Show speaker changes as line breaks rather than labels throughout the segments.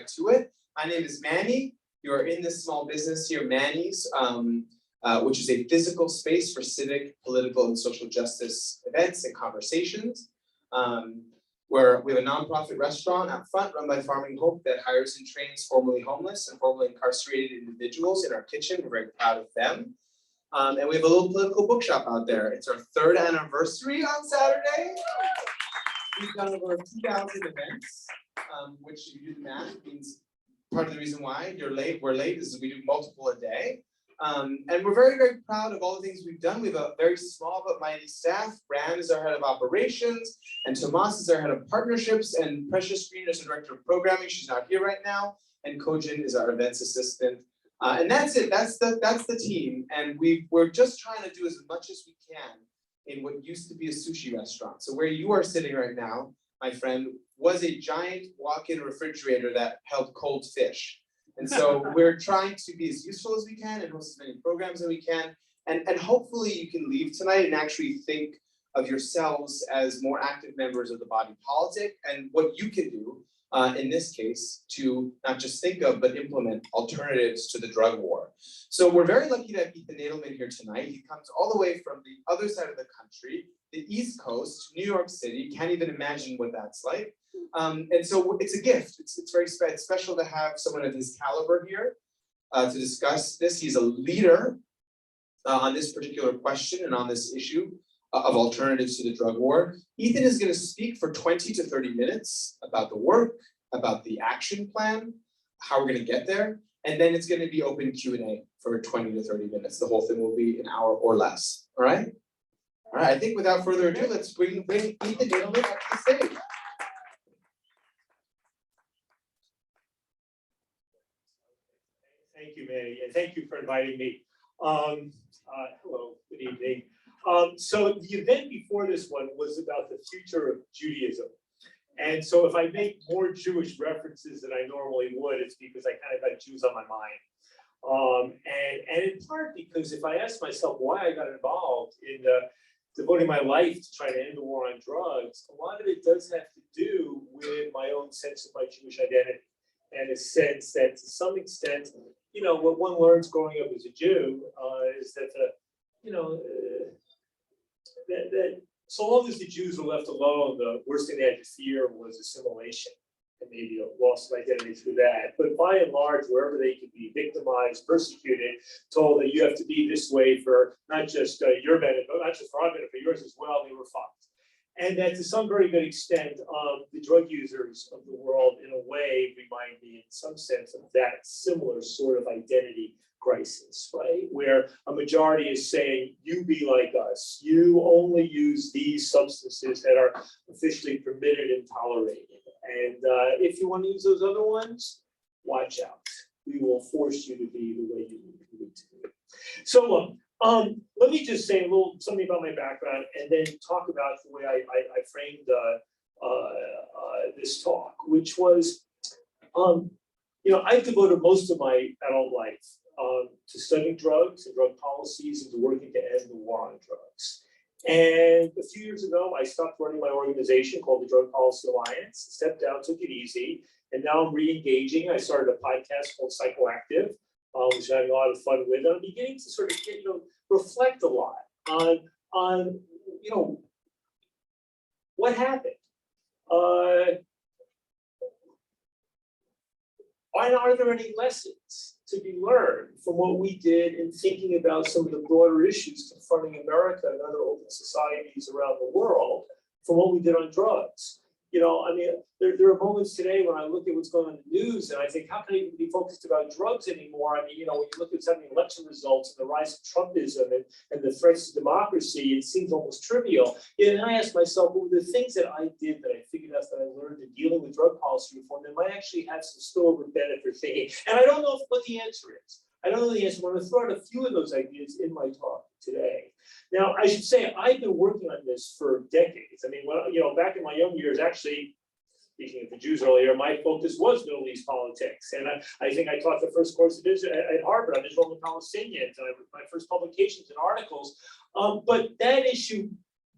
right to it. My name is Manny. You are in this small business here, Manny's, which is a physical space for civic, political, and social justice events and conversations. Where we have a nonprofit restaurant out front run by Farming Hope that hires and trains formerly homeless and formerly incarcerated individuals in our kitchen. We're very proud of them. And we have a little political bookshop out there. It's our 3rd anniversary on Saturday. We've done over 2,000 events, which if you do the math means part of the reason why we're late is we do multiple a day. And we're very, very proud of all the things we've done. We have a very small but mighty staff. Bram is our head of operations, and Tomas is our head of partnerships, and Precious Green is our director of programming. She's not here right now, and Kojin is our events assistant. And that's it. That's the team. And we're just trying to do as much as we can in what used to be a sushi restaurant. So where you are sitting right now, my friend, was a giant walk-in refrigerator that held cold fish. And so we're trying to be as useful as we can and host as many programs as we can. And hopefully you can leave tonight and actually think of yourselves as more active members of the body politic and what you can do, in this case, to not just think of, but implement alternatives to the drug war. So we're very lucky to have Ethan Nadelmann here tonight. He comes all the way from the other side of the country, the East Coast, New York City. Can't even imagine what that's like. And so it's a gift. It's very special to have someone of his caliber here to discuss this. He's a leader on this particular question and on this issue of alternatives to the drug war. Ethan is going to speak for 20 to 30 minutes about the work, about the action plan, how we're going to get there, and then it's going to be open Q&A for 20 to 30 minutes. The whole thing will be an hour or less. All right? All right, I think without further ado, let's bring Ethan Nadelmann up to the stage.
Thank you, Manny, and thank you for inviting me. Hello, good evening. So the event before this one was about the future of Judaism. And so if I make more Jewish references than I normally would, it's because I kind of got Jews on my mind. And in part because if I ask myself why I got involved in devoting my life to try to end the war on drugs, a lot of it does have to do with my own sense of my Jewish identity. And a sense that to some extent, you know, what one learns growing up as a Jew is that, that so long as the Jews were left alone, the worst thing they had to fear was assimilation and maybe a loss of identity through that. But by and large, wherever they could be victimized, persecuted, told that you have to be this way for not just your benefit, not just for our benefit, for yours as well, they were fucked. And that to some very good extent, the drug users of the world, in a way, remind me in some sense of that similar sort of identity crisis, right? Where a majority is saying, you be like us. You only use these substances that are officially permitted and tolerated. And if you want to use those other ones, watch out. We will force you to be the way you need to be. So, let me just say a little something about my background and then talk about the way I framed this talk, which was, I've devoted most of my adult life to studying drugs and drug policies and to working to end the war on drugs. And a few years ago, I stopped running my organization called the Drug Policy Alliance, stepped down, took it easy, and now I'm re-engaging. I started a podcast called Psychoactive, which I'm having a lot of fun with. And I'm beginning to sort of reflect a lot on what happened. Are there any lessons to be learned from what we did in thinking about some of the broader issues confronting America and other open societies around the world from what we did on drugs? There are moments today when I look at what's going on in the news and I think, how can I even be focused about drugs anymore? When you look at some of the election results and the rise of Trumpism and the threats to democracy, it seems almost trivial. And I ask myself, well, the things that I did that I figured out that I learned in dealing with drug policy reform, that might actually have some spillover benefit thinking. And I don't know what the answer is. I don't know the answer. I'm going to throw out a few of those ideas in my talk today. Now, I should say I've been working on this for decades. Back in my young years, actually, speaking of the Jews earlier, my focus was Middle East politics. And I think I taught the first course at Harvard on Israel and the Palestinians. And my first publications and articles. But that issue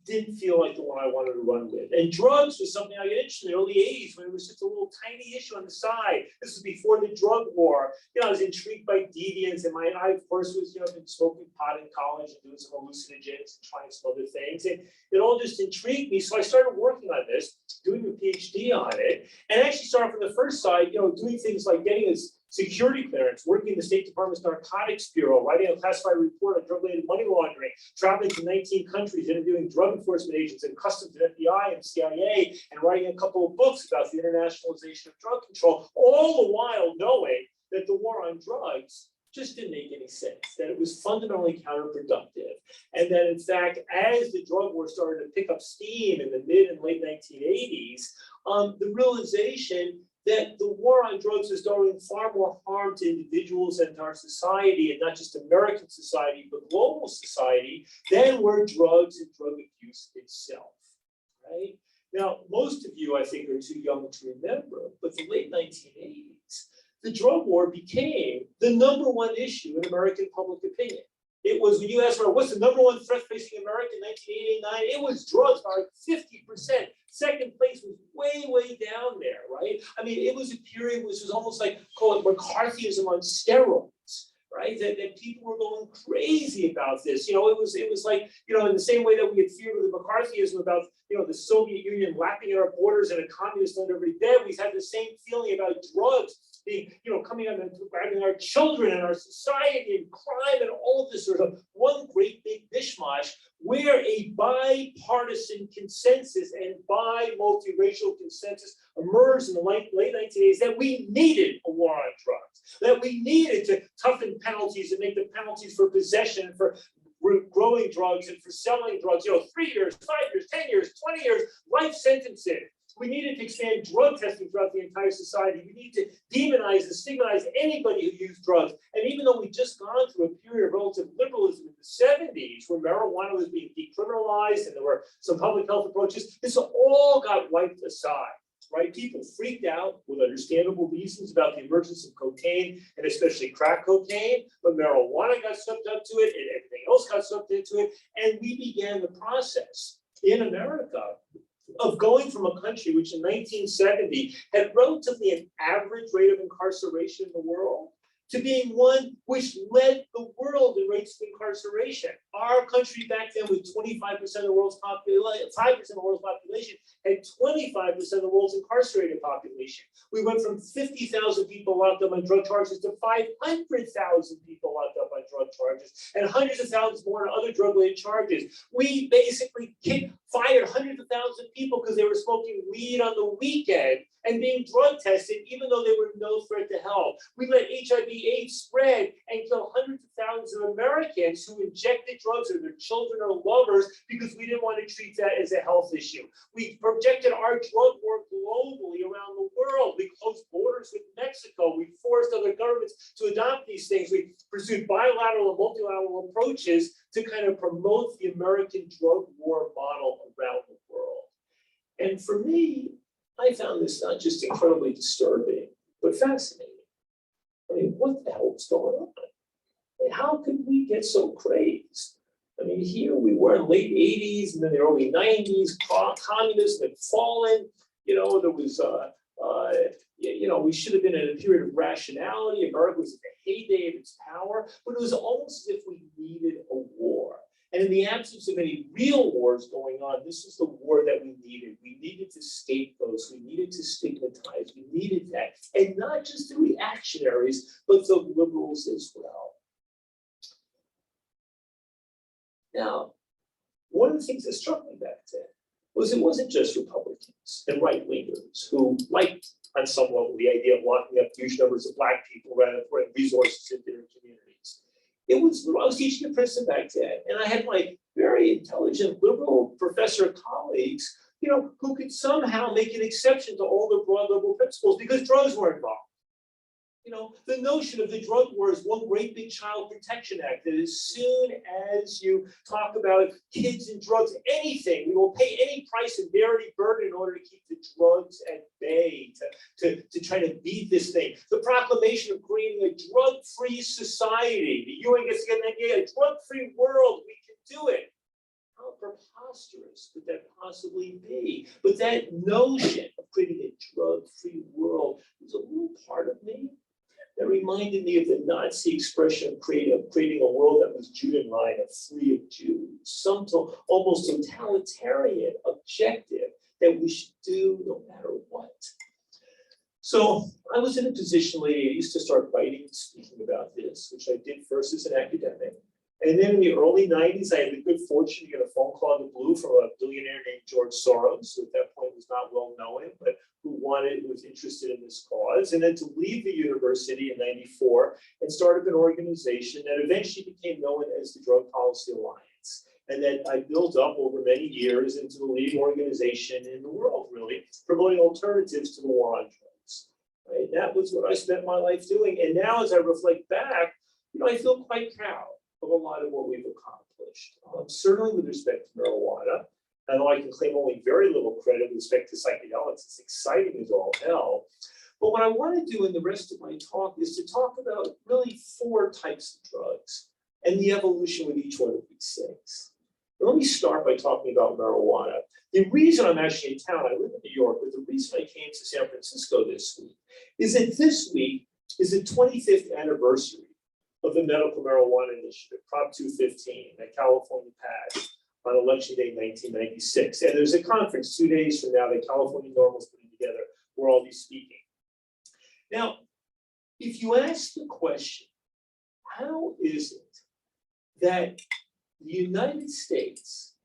didn't feel like the one I wanted to run with. And drugs was something I got interested in the early 80s when it was just a little tiny issue on the side. This was before the drug war. I was intrigued by deviants, and I of course was, been smoking pot in college and doing some hallucinogens and trying some other things. And it all just intrigued me. So I started working on this, doing a PhD on it, and actually started from the first side, doing things like getting this security clearance, working in the State Department's Narcotics Bureau, writing a classified report on drug-related money laundering, traveling to 19 countries, interviewing drug enforcement agents and customs and FBI and CIA, and writing a couple of books about the internationalization of drug control, all the while knowing that the war on drugs just didn't make any sense, that it was fundamentally counterproductive. And that in fact, as the drug war started to pick up steam in the mid and late 1980s, the realization that the war on drugs is doing far more harm to individuals and to our society, and not just American society, but global society, than were drugs and drug abuse itself, right? Now, most of you, I think, are too young to remember, but the late 1980s, the drug war became the #1 issue in American public opinion. It was, when you asked for what's the #1 threat facing America in 1989, it was drugs by 50%. Second place was way, way down there, right? I mean, it was a period which was almost like, call it McCarthyism on steroids, right? That people were going crazy about this. It was like, in the same way that we had feared with the McCarthyism about, the Soviet Union lapping at our borders and a communist under every bed, we had the same feeling about drugs being, coming out and grabbing our children and our society and crime and all of this sort of one great big mishmash, where a bipartisan consensus and bi-multiracial consensus emerged in the late 1980s that we needed a war on drugs, that we needed to toughen penalties and make the penalties for possession and for growing drugs and for selling drugs, 3 years, 5 years, 10 years, 20 years, life sentences. We needed to expand drug testing throughout the entire society. We need to demonize and stigmatize anybody who used drugs. And even though we'd just gone through a period of relative liberalism in the 70s, where marijuana was being decriminalized and there were some public health approaches, this all got wiped aside, right? People freaked out with understandable reasons about the emergence of cocaine and especially crack cocaine, but marijuana got swept up to it and everything else got swept into it. And we began the process in America of going from a country which in 1970 had relatively an average rate of incarceration in the world to being one which led the world in rates of incarceration. Our country back then, with 25% of the world's population, 5% of the world's population, had 25% of the world's incarcerated population. We went from 50,000 people locked up on drug charges to 500,000 people locked up on drug charges, and hundreds of thousands more on other drug-related charges. We basically fired hundreds of thousands of people because they were smoking weed on the weekend and being drug tested, even though they were no threat to health. We let HIV/AIDS spread and kill hundreds of thousands of Americans who injected drugs or their children or lovers because we didn't want to treat that as a health issue. We projected our drug war globally around the world. We closed borders with Mexico. We forced other governments to adopt these things. We pursued bilateral and multilateral approaches to kind of promote the American drug war model around the world. And for me, I found this not just incredibly disturbing, but fascinating. I mean, what the hell was going on? I mean, how could we get so crazed? I mean, here we were in the late 80s and then the early 90s, communism had fallen. There was, we should have been in a period of rationality. America was at the heyday of its power, but it was almost as if we needed a war. And in the absence of any real wars going on, this is the war that we needed. We needed to scapegoat, we needed to stigmatize, we needed that. And not just the reactionaries, but the liberals as well. Now, one of the things that struck me back then was it wasn't just Republicans and right-wingers who liked, on some level, the idea of locking up huge numbers of Black people rather than putting resources into their communities. I was teaching at Princeton back then, and I had my very intelligent liberal professor colleagues, who could somehow make an exception to all the broad liberal principles because drugs were involved. The notion of the drug war is one great big child protection act, that as soon as you talk about kids and drugs, anything, we will pay any price and bear any burden in order to keep the drugs at bay, to try to beat this thing. The proclamation of creating a drug-free society. The UN gets to get an idea, a drug-free world, we can do it. how preposterous could that possibly be? But that notion of creating a drug-free world was a little part of me that reminded me of the Nazi expression of creating a world that was Judenrein, free of Jews, some almost totalitarian objective that we should do no matter what. So I was in a position late 80s to start writing and speaking about this, which I did first as an academic. And then in the early 90s, I had the good fortune to get a phone call out of the blue from a billionaire named George Soros, who at that point was not well known, but who was interested in this cause. And then to leave the university in 94 and start up an organization that eventually became known as the Drug Policy Alliance. And that I built up over many years into the leading organization in the world, really, promoting alternatives to the war on drugs. Right? That was what I spent my life doing. And now as I reflect back, I feel quite proud of a lot of what we've accomplished. Certainly with respect to marijuana, although I can claim only very little credit with respect to psychedelics, it's exciting as all hell. But what I want to do in the rest of my talk is to talk about really 4 types of drugs and the evolution with each one of these things. Let me start by talking about marijuana. The reason I'm actually in town, I live in New York, but the reason I came to San Francisco this week is that this week is the 25th anniversary of the Medical Marijuana Initiative, Prop 215, that California passed on Election Day 1996. And there's a conference 2 days from now that California NORML is putting together where I'll be speaking. Now, if you ask the question, how is it that the United States,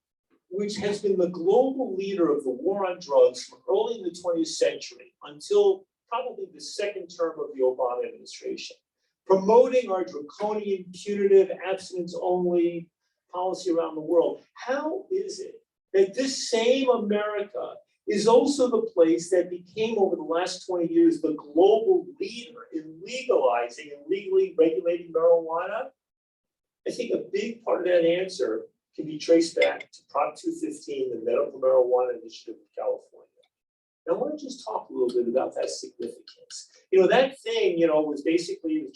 which has been the global leader of the war on drugs from early in the 20th century until probably the second term of the Obama administration, promoting our draconian, punitive, abstinence-only policy around the world, how is it that this same America is also the place that became, over the last 20 years, the global leader in legalizing and legally regulating marijuana? I think a big part of that answer can be traced back to Prop 215, the Medical Marijuana Initiative of California. And I want to just talk a little bit about that significance. That thing, was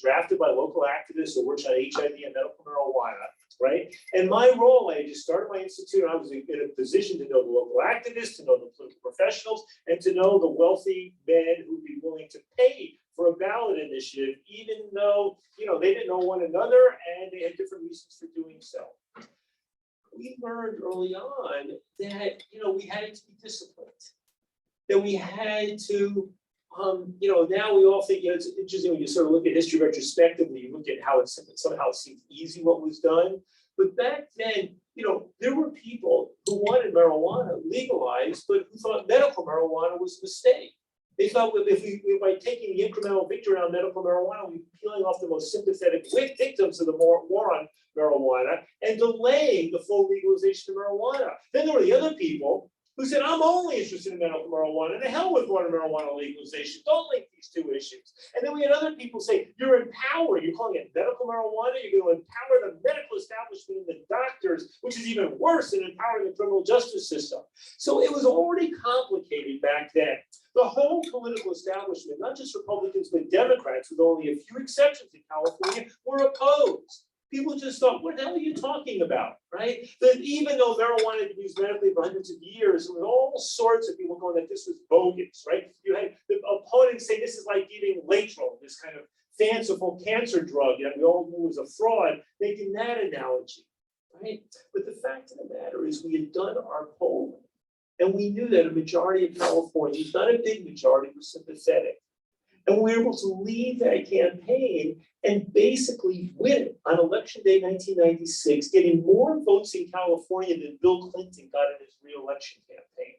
drafted by local activists who worked on HIV and medical marijuana, right? And my role, I just started my institute, and I was in a position to know the local activists, to know the political professionals, and to know the wealthy men who'd be willing to pay for a ballot initiative, even though, they didn't know one another and they had different reasons for doing so. We learned early on that, we had to be disciplined, that we had to, now we all think, it's interesting when you sort of look at history retrospectively, you look at how it somehow seems easy what was done. But back then, there were people who wanted marijuana legalized, but who thought medical marijuana was a mistake. They thought by taking the incremental victory on medical marijuana, we'd be peeling off the most sympathetic victims of the war on marijuana and delaying the full legalization of marijuana. Then there were the other people who said, I'm only interested in medical marijuana, and the hell with marijuana legalization. Don't link these two issues. And then we had other people say, you're empowering, you're calling it medical marijuana, you're going to empower the medical establishment and the doctors, which is even worse than empowering the criminal justice system. So it was already complicated back then. The whole political establishment, not just Republicans, but Democrats, with only a few exceptions in California, were opposed. People just thought, what the hell are you talking about, right? That even though marijuana had been used medically for hundreds of years, there was all sorts of people going that this was bogus, right? You had the opponents say this is like giving Laetral, this kind of fanciful cancer drug that we all knew was a fraud, making that analogy, right? But the fact of the matter is we had done our polling, and we knew that a majority of Californians, not a big majority, were sympathetic. And we were able to lead that campaign and basically win on Election Day 1996, getting more votes in California than Bill Clinton got in his re-election campaign,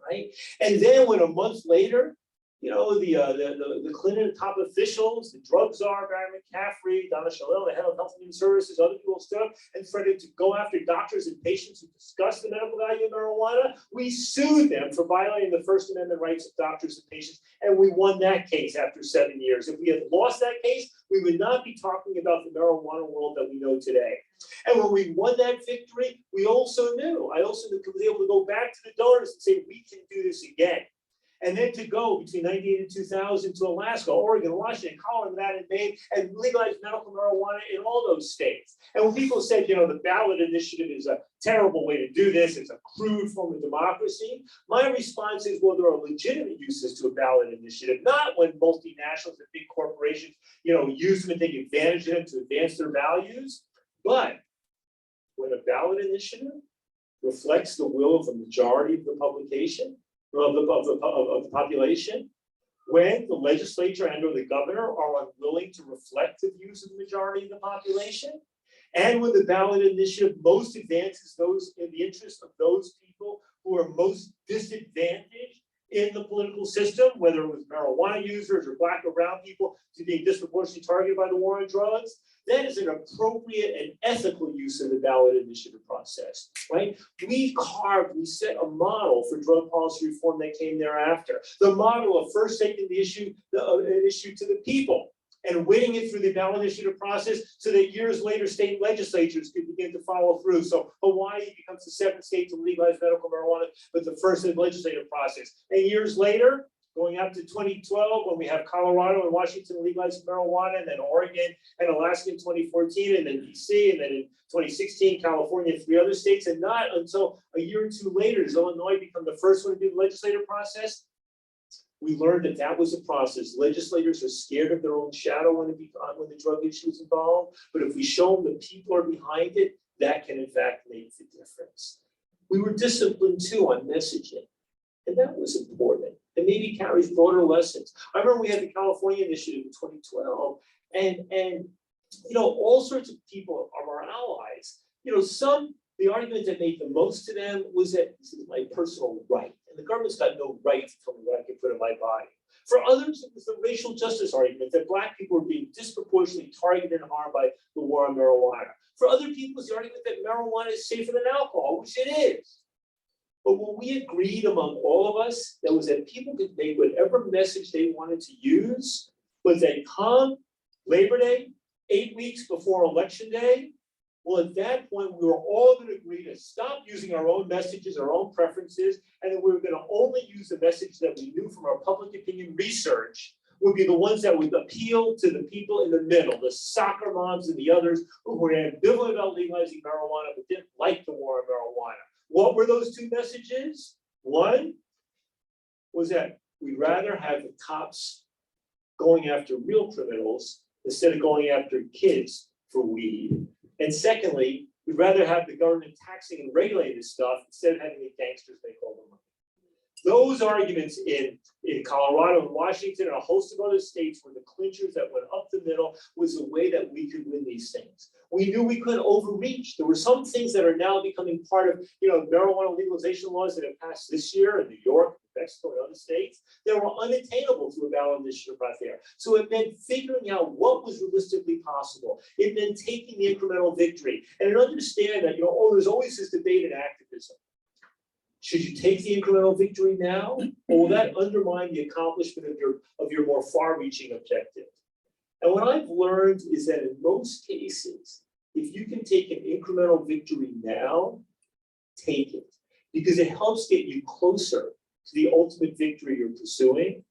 right? And then when a month later, the Clinton top officials, the drug czar, Barry McCaffrey, Donna Shalel, the head of Health and Human Services, other people stood up and threatened to go after doctors and patients who discussed the medical value of marijuana. We sued them for violating the First Amendment rights of doctors and patients, and we won that case after 7 years. If we had lost that case, we would not be talking about the marijuana world that we know today. And when we won that victory, I also knew I was able to go back to the donors and say, we can do this again. And then to go between 1998 and 2000 to Alaska, Oregon, Washington, Colorado, Nevada, and Maine, and legalize medical marijuana in all those states. And when people said, the ballot initiative is a terrible way to do this, it's a crude form of democracy, my response is, well, there are legitimate uses to a ballot initiative, not when multinationals and big corporations, use them and take advantage of them to advance their values, but when a ballot initiative reflects the will of the majority of the population, when the legislature and or the governor are unwilling to reflect the views of the majority of the population, and when the ballot initiative most advances those in the interest of those people who are most disadvantaged in the political system, whether it was marijuana users or Black or brown people to being disproportionately targeted by the war on drugs, that is an appropriate and ethical use of the ballot initiative process, right? We set a model for drug policy reform that came thereafter. The model of first taking the issue to the people and winning it through the ballot initiative process so that years later state legislatures could begin to follow through. So Hawaii becomes the seventh state to legalize medical marijuana, but the first in the legislative process. And years later, going up to 2012, when we have Colorado and Washington legalizing marijuana, and then Oregon and Alaska in 2014, and then DC, and then in 2016, California, and 3 other states, and not until a year or two later does Illinois become the first one to do the legislative process. We learned that was a process. Legislators are scared of their own shadow when the drug issue is involved, but if we show them the people are behind it, that can in fact make the difference. We were disciplined too on messaging, and that was important. It maybe carries broader lessons. I remember we had the California initiative in 2012, and all sorts of people are our allies. The argument that made the most to them was that this is my personal right, and the government's got no right to tell me what I can put in my body. For others, it was the racial justice argument that Black people were being disproportionately targeted and harmed by the war on marijuana. For other people, it's the argument that marijuana is safer than alcohol, which it is. But what we agreed among all of us, that was that people could make whatever message they wanted to use, but they come Labor Day, 8 weeks before Election Day. Well, at that point, we were all going to agree to stop using our own messages, our own preferences, and that we were going to only use the message that we knew from our public opinion research would be the ones that would appeal to the people in the middle, the soccer moms and the others who were ambivalent about legalizing marijuana but didn't like the war on marijuana. What were those 2 messages? One was that we'd rather have the cops going after real criminals instead of going after kids for weed. And secondly, we'd rather have the government taxing and regulating this stuff instead of having the gangsters make all the money. Those arguments in Colorado and Washington and a host of other states were the clinchers that went up the middle, was the way that we could win these things. We knew we couldn't overreach. There were some things that are now becoming part of, marijuana legalization laws that have passed this year in New York, Mexico, and other states that were unattainable to a ballot initiative right there. So it meant figuring out what was realistically possible. It meant taking the incremental victory and understand that, there's always this debate in activism. Should you take the incremental victory now, or will that undermine the accomplishment of your more far-reaching objective? And what I've learned is that in most cases, if you can take an incremental victory now, take it, because it helps get you closer to the ultimate victory you're pursuing.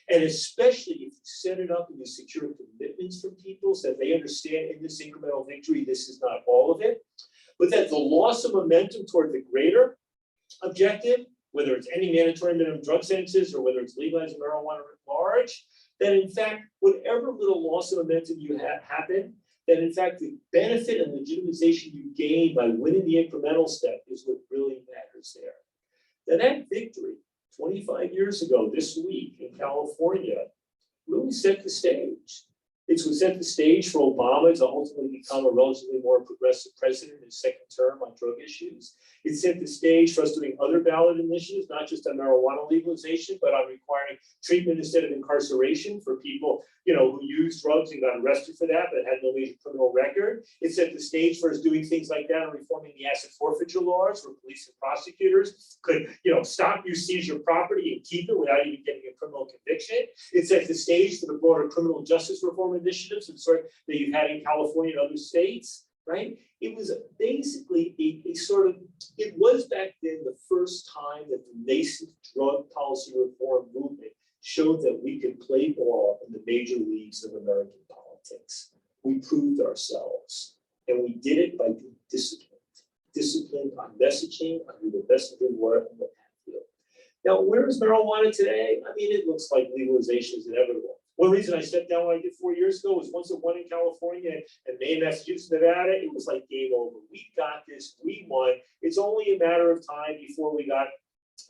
And especially if you set it up and you secure commitments from people so that they understand in this incremental victory, this is not all of it, but that the loss of momentum toward the greater objective, whether it's any mandatory minimum drug sentences or whether it's legalizing marijuana at large, that in fact, whatever little loss of momentum you happen, that in fact the benefit and legitimization you gain by winning the incremental step is what really matters there. Now that victory 25 years ago this week in California really set the stage. It was set the stage for Obama to ultimately become a relatively more progressive president in his second term on drug issues. It set the stage for us doing other ballot initiatives, not just on marijuana legalization, but on requiring treatment instead of incarceration for people, who used drugs and got arrested for that, but had no major criminal record. It set the stage for us doing things like that and reforming the asset forfeiture laws where police and prosecutors could, stop you, seize your property and keep it without even getting a criminal conviction. It set the stage for the broader criminal justice reform initiatives that you've had in California and other states. right? It was basically a sort of, it was back then the first time that the nascent drug policy reform movement showed that we could play ball in the major leagues of American politics. We proved ourselves, and we did it by being disciplined. Disciplined on messaging, on who the messenger were, and what have you. Now, where is marijuana today? I mean, it looks like legalization is inevitable. One reason I stepped down when I did 4 years ago was once it won in California and Maine, Massachusetts, Nevada, it was like game over. We got this, we won. It's only a matter of time before we got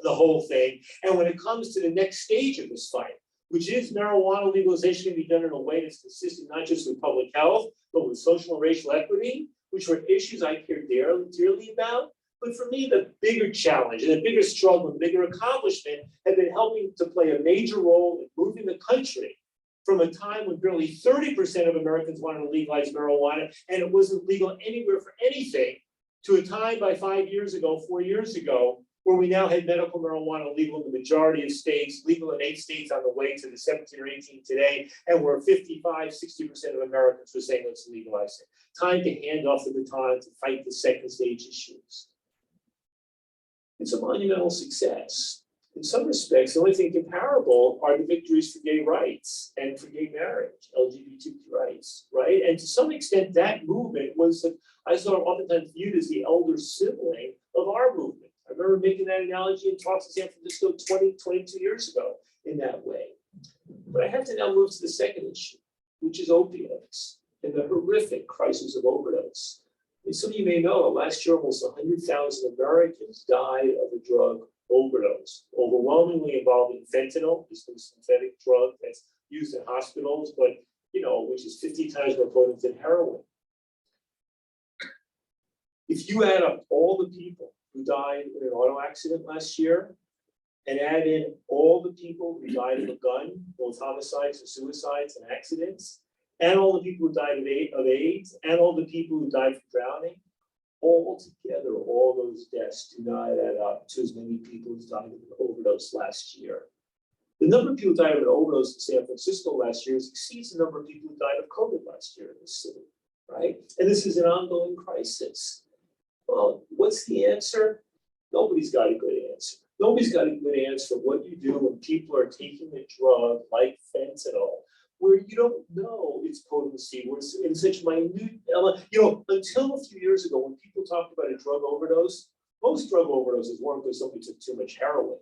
the whole thing. And when it comes to the next stage of this fight, which is marijuana legalization can be done in a way that's consistent not just with public health, but with social and racial equity, which were issues I care dearly about. But for me, the bigger challenge and the bigger struggle and the bigger accomplishment have been helping to play a major role in moving the country from a time when barely 30% of Americans wanted to legalize marijuana and it wasn't legal anywhere for anything, to a time by 5 years ago, 4 years ago, where we now had medical marijuana legal in the majority of states, legal in 8 states on the way to the 17 or 18 today, and where 55, 60% of Americans were saying let's legalize it. Time to hand off the baton to fight the second stage issues. It's a monumental success. In some respects, the only thing comparable are the victories for gay rights and for gay marriage, LGBTQ rights, right? And to some extent, that movement was, I sort of oftentimes viewed as the elder sibling of our movement. I remember making that analogy in talks in San Francisco 22 years ago in that way. But I have to now move to the second issue, which is opioids and the horrific crisis of overdose. And some of you may know, last year almost 100,000 Americans died of a drug overdose, overwhelmingly involving fentanyl, this is a synthetic drug that's used in hospitals, but which is 50 times more potent than heroin. If you add up all the people who died in an auto accident last year, and add in all the people who died of a gun, both homicides and suicides and accidents, and all the people who died of AIDS, and all the people who died from drowning, all together, all those deaths do not add up to as many people who died of an overdose last year. The number of people who died of an overdose in San Francisco last year exceeds the number of people who died of COVID last year in this city, right? And this is an ongoing crisis. Well, what's the answer? Nobody's got a good answer. Nobody's got a good answer for what you do when people are taking a drug like fentanyl, where you don't know its potency, where it's in such minute element. Until a few years ago, when people talked about a drug overdose, most drug overdoses weren't because somebody took too much heroin.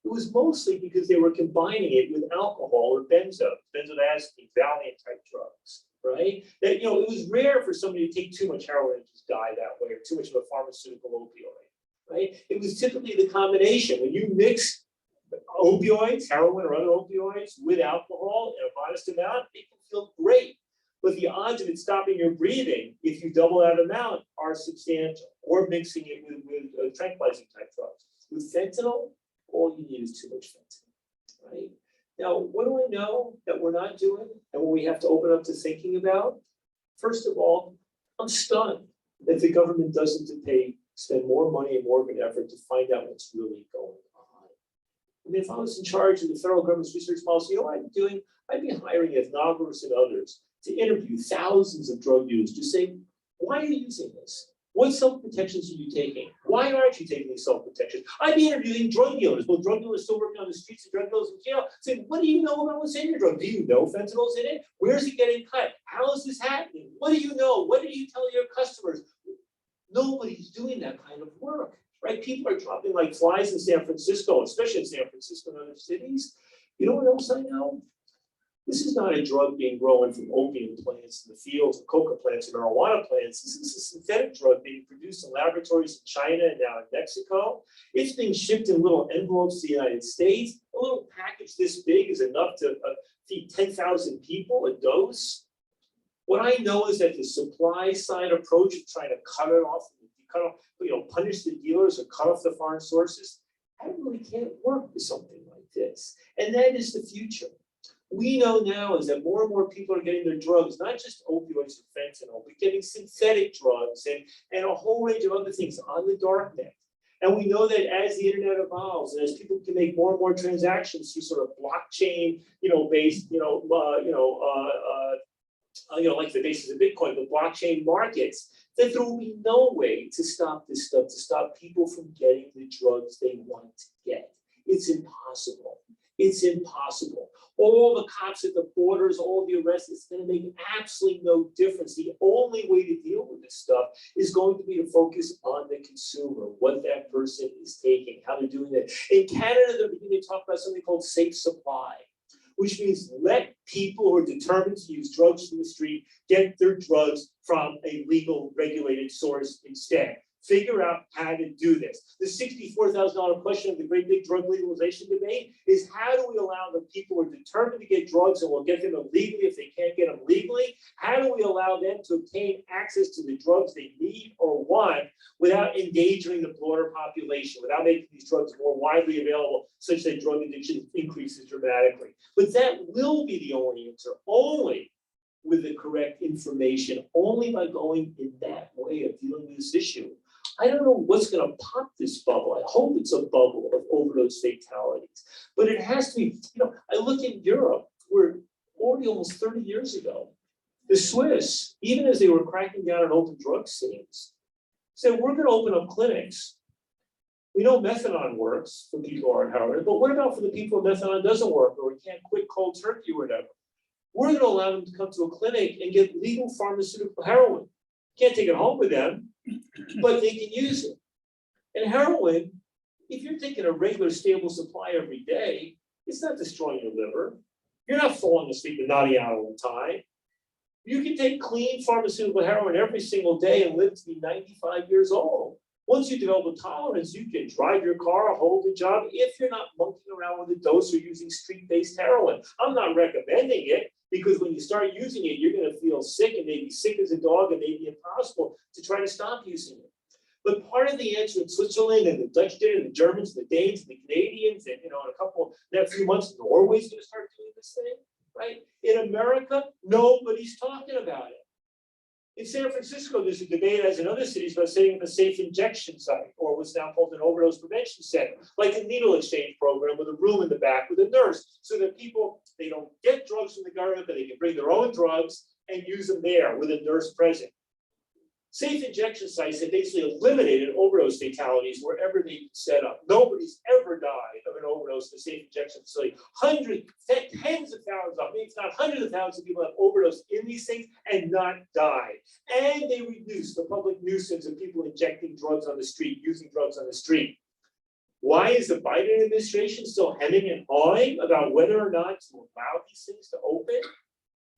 It was mostly because they were combining it with alcohol or benzodiazepine, Valiant type drugs, right? That, it was rare for somebody to take too much heroin and just die that way, or too much of a pharmaceutical opioid, right? It was typically the combination. When you mix opioids, heroin or other opioids with alcohol in a modest amount, people feel great. But the odds of it stopping your breathing, if you double that amount, are substantial, or mixing it with tranquilizing type drugs. With fentanyl, all you need is too much fentanyl, right? Now, what do I know that we're not doing and what we have to open up to thinking about? First of all, I'm stunned that the government doesn't spend more money and more of an effort to find out what's really going on. I mean, if I was in charge of the federal government's research policy, you know what I'd be doing? I'd be hiring ethnographers and others to interview thousands of drug users to say, why are you using this? What self-protections are you taking? Why aren't you taking these self-protections? I'd be interviewing drug dealers, both drug dealers still working on the streets and drug dealers in jail, saying, what do you know about what's in your drug? Do you know fentanyl's in it? Where's it getting cut? How is this happening? What do you know? What do you tell your customers? Nobody's doing that kind of work, right? People are dropping like flies in San Francisco, especially in San Francisco and other cities. You know what else I know? This is not a drug being grown from opium plants in the fields, or coca plants, or marijuana plants. This is a synthetic drug being produced in laboratories in China and now in Mexico. It's being shipped in little envelopes to the United States. A little package this big is enough to feed 10,000 people a dose. What I know is that the supply side approach of trying to punish the dealers or cut off the foreign sources, that really can't work with something like this. And that is the future. We know now is that more and more people are getting their drugs, not just opioids or fentanyl, but getting synthetic drugs and a whole range of other things on the dark net. And we know that as the internet evolves and as people can make more and more transactions through sort of blockchain, based, like the basis of Bitcoin, but blockchain markets, that there will be no way to stop this stuff, to stop people from getting the drugs they want to get. It's impossible. It's impossible. All the cops at the borders, all the arrests, it's going to make absolutely no difference. The only way to deal with this stuff is going to be to focus on the consumer, what that person is taking, how they're doing it. In Canada, they're beginning to talk about something called safe supply, which means let people who are determined to use drugs from the street get their drugs from a legal, regulated source instead. Figure out how to do this. The $64,000 question of the great big drug legalization debate is, how do we allow the people who are determined to get drugs, and we'll get them illegally if they can't get them legally, how do we allow them to obtain access to the drugs they need or want without endangering the broader population, without making these drugs more widely available such that drug addiction increases dramatically? But that will be the only answer, only with the correct information, only by going in that way of dealing with this issue. I don't know what's going to pop this bubble. I hope it's a bubble of overdose fatalities, but it has to be, I look in Europe, where already almost 30 years ago, the Swiss, even as they were cracking down on open drug scenes, said, we're going to open up clinics. We know methadone works for people who are on heroin, but what about for the people who methadone doesn't work, or we can't quit cold turkey or whatever? We're going to allow them to come to a clinic and get legal pharmaceutical heroin. Can't take it home with them, but they can use it. And heroin, if you're taking a regular stable supply every day, it's not destroying your liver. You're not falling asleep and nodding out all the time. You can take clean pharmaceutical heroin every single day and live to be 95 years old. Once you develop a tolerance, you can drive your car, hold a job, if you're not monkeying around with a dose or using street-based heroin. I'm not recommending it, because when you start using it, you're going to feel sick and maybe sick as a dog, and maybe impossible to try to stop using it. But part of the answer in Switzerland, and the Dutch did, and the Germans, and the Danes, and the Canadians, and in a few months, Norway's going to start doing this thing, right? In America, nobody's talking about it. In San Francisco, there's a debate, as in other cities, about setting up a safe injection site, or what's now called an overdose prevention center, like a needle exchange program with a room in the back with a nurse, so that people, they don't get drugs from the government, but they can bring their own drugs and use them there with a nurse present. Safe injection sites have basically eliminated overdose fatalities wherever they've been set up. Nobody's ever died of an overdose in a safe injection facility. Hundreds, tens of thousands, maybe not hundreds of thousands of people have overdosed in these things and not died. And they reduce the public nuisance of people injecting drugs on the street, using drugs on the street. Why is the Biden administration still hemming and hawing about whether or not to allow these things to open?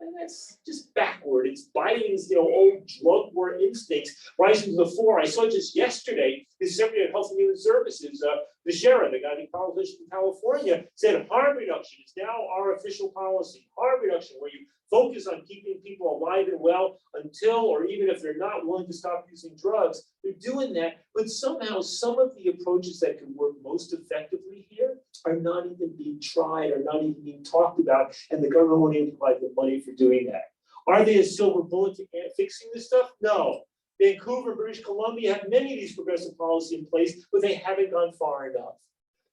And that's just backward. It's Biden's old drug war instincts rising to the fore. I saw just yesterday, the Secretary of Health and Human Services, the sheriff, the guy in politician in California, said harm reduction is now our official policy. Harm reduction, where you focus on keeping people alive and well until, or even if they're not willing to stop using drugs, they're doing that. But somehow some of the approaches that could work most effectively here are not even being tried, are not even being talked about, and the government won't even provide the money for doing that. Are they a silver bullet to fixing this stuff? No. Vancouver, British Columbia have many of these progressive policies in place, but they haven't gone far enough.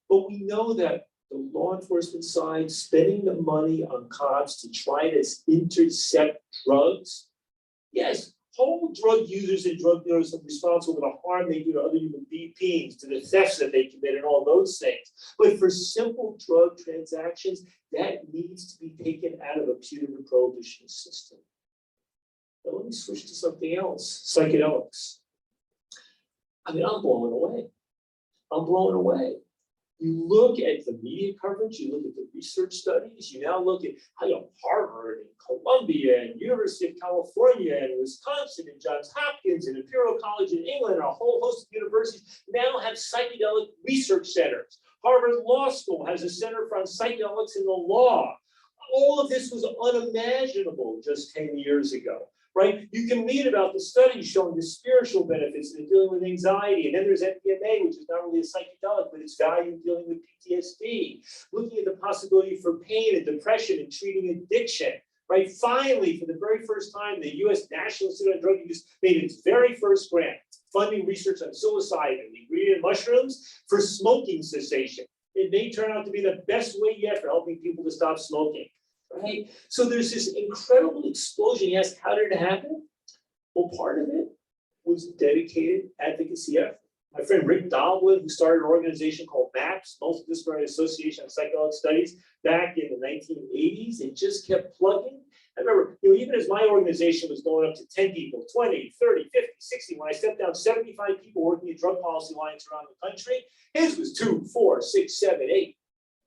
But we know that the law enforcement side, spending the money on cops to try to intercept drugs, yes, hold drug users and drug dealers responsible for the harm they do to other human beings, to the thefts that they commit and all those things. But for simple drug transactions, that needs to be taken out of a punitive prohibition system. Now let me switch to something else, psychedelics. I'm blown away. I'm blown away. You look at the media coverage, you look at the research studies, you now look at how Harvard and Columbia and University of California and Wisconsin and Johns Hopkins and Imperial College in England and a whole host of universities now have psychedelic research centers. Harvard Law School has a center for psychedelics in the law. All of this was unimaginable just 10 years ago. Right? You can read about the studies showing the spiritual benefits in dealing with anxiety. And then there's MDMA, which is not really a psychedelic, but its value in dealing with PTSD. Looking at the possibility for pain and depression and treating addiction. Right? Finally, for the very first time, the U.S. National Institute on Drug Abuse made its very first grant, funding research on psilocybin, the ingredient mushrooms, for smoking cessation. It may turn out to be the best way yet for helping people to stop smoking. right? So there's this incredible explosion. You ask, how did it happen? Well, part of it was dedicated advocacy effort. My friend Rick Dahlwood, who started an organization called MAPS, Multidisciplinary Association of Psychedelic Studies, back in the 1980s, it just kept plugging. I remember, even as my organization was going up to 10 people, 20, 30, 50, 60, when I stepped down, 75 people working at drug policy lines around the country, his was 2, 4, 6, 7, 8.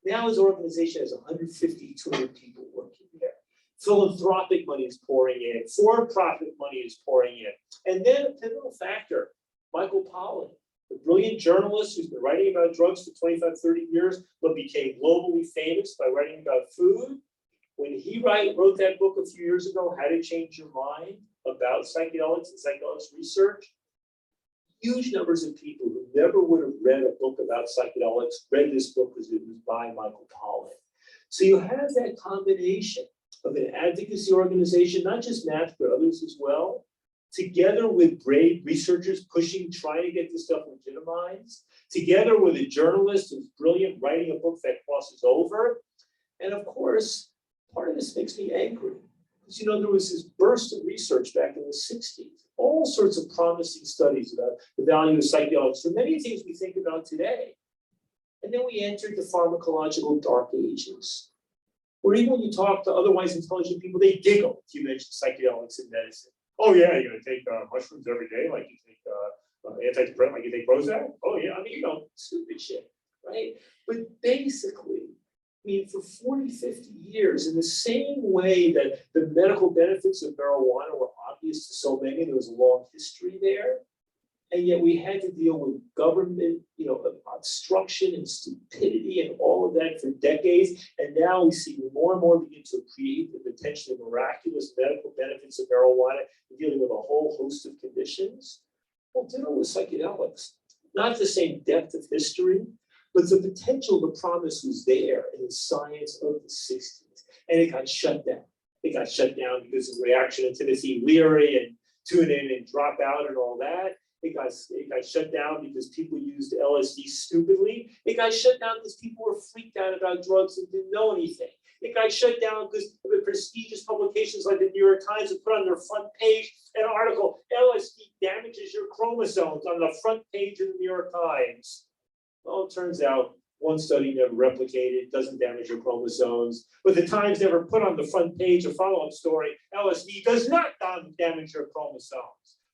Now his organization has 150, 200 people working there. Philanthropic money is pouring in, for-profit money is pouring in. And then a pivotal factor, Michael Pollan, the brilliant journalist who's been writing about drugs for 25, 30 years, but became globally famous by writing about food. When he wrote that book a few years ago, How to Change Your Mind, about psychedelics and psychedelics research, huge numbers of people who never would have read a book about psychedelics read this book because it was by Michael Pollan. So you have that combination of an advocacy organization, not just MAPS, but others as well, together with brave researchers pushing, trying to get this stuff legitimized, together with a journalist who's brilliant, writing a book that crosses over. And of course, part of this makes me angry. Because there was this burst of research back in the 60s, all sorts of promising studies about the value of psychedelics for many things we think about today. And then we entered the pharmacological dark ages, where even when you talk to otherwise intelligent people, they giggle if you mention psychedelics in medicine. Oh yeah, you're gonna take mushrooms every day, like you take antidepressant, like you take Prozac. Oh yeah, stupid shit, right? But basically, for 40, 50 years, in the same way that the medical benefits of marijuana were obvious to so many, there was a long history there. And yet we had to deal with government, obstruction and stupidity and all of that for decades. And now we see more and more begin to create the potentially miraculous medical benefits of marijuana in dealing with a whole host of conditions. Well, ditto with psychedelics. Not the same depth of history, but the potential, the promise was there in the science of the 60s. And it got shut down. It got shut down because of reaction to Timothy Leary and tune in and drop out and all that. It got shut down because people used LSD stupidly. It got shut down because people were freaked out about drugs and didn't know anything. It got shut down because prestigious publications like the New York Times have put on their front page an article, LSD damages your chromosomes, on the front page of the New York Times. Well, it turns out one study never replicated, doesn't damage your chromosomes, but the Times never put on the front page a follow-up story, LSD does not damage your chromosomes.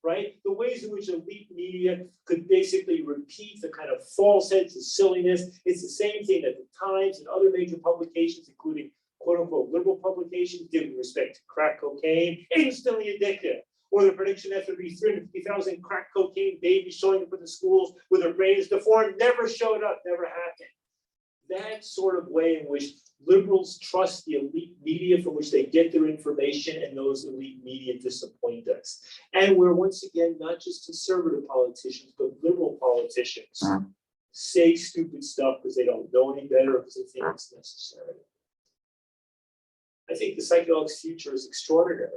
Right? The ways in which elite media could basically repeat the kind of false sense of silliness. It's the same thing that the Times and other major publications, including quote unquote liberal publications, did with respect to crack cocaine, instantly addictive. Or the prediction that there would be 350,000 crack cocaine babies showing up in the schools with their brains deformed, never showed up, never happened. That sort of way in which liberals trust the elite media from which they get their information, and those elite media disappoint us. And we're once again not just conservative politicians, but liberal politicians say stupid stuff because they don't know any better, because they think it's necessary. I think the psychedelics future is extraordinary.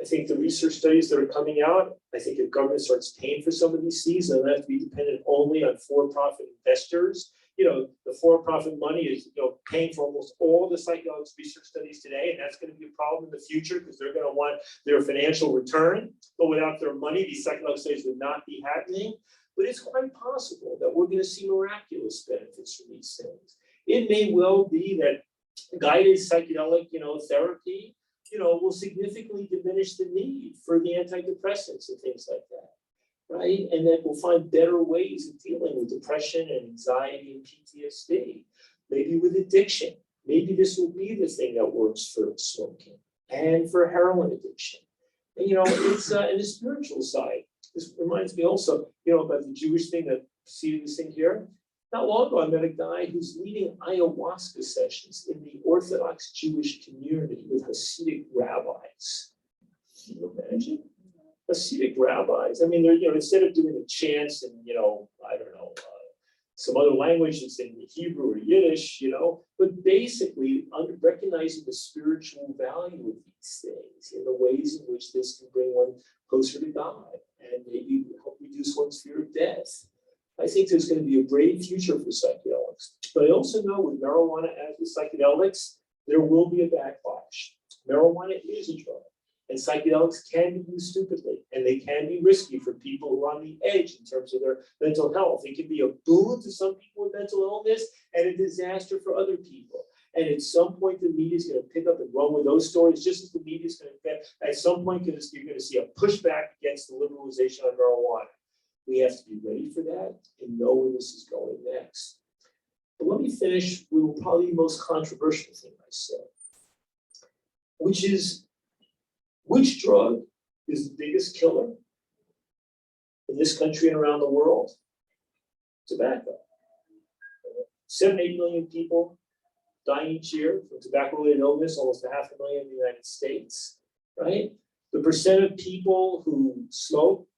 I think the research studies that are coming out, I think if government starts paying for some of these seeds, they'll have to be dependent only on for-profit investors. The for-profit money is, paying for almost all the psychedelics research studies today, and that's going to be a problem in the future because they're going to want their financial return. But without their money, these psychedelic studies would not be happening. But it's quite possible that we're going to see miraculous benefits from these things. It may well be that guided psychedelic, therapy, will significantly diminish the need for the antidepressants and things like that. Right? And that we'll find better ways of dealing with depression and anxiety and PTSD, maybe with addiction. Maybe this will be the thing that works for smoking and for heroin addiction. And, it's in the spiritual side. This reminds me also, about the Jewish thing that, see this thing here? Not long ago, I met a guy who's leading ayahuasca sessions in the Orthodox Jewish community with Hasidic rabbis. Can you imagine? Hasidic rabbis. They're, instead of doing the chants and, some other language that's in Hebrew or Yiddish, but basically recognizing the spiritual value of these things and the ways in which this can bring one closer to God and maybe help reduce one's fear of death. I think there's going to be a brave future for psychedelics. But I also know with marijuana as with psychedelics, there will be a backlash. Marijuana is a drug, and psychedelics can be used stupidly, and they can be risky for people who are on the edge in terms of their mental health. It can be a boon to some people with mental illness and a disaster for other people. And at some point, the media is going to pick up and run with those stories, just as the media is going to, at some point, you're going to see a pushback against the liberalization of marijuana. We have to be ready for that and know where this is going next. But let me finish with probably the most controversial thing I said, which is, which drug is the biggest killer in this country and around the world? Tobacco. 7, 8 million people die each year from tobacco-related illness, almost 500,000 in the United States, right? The percent of people who smoke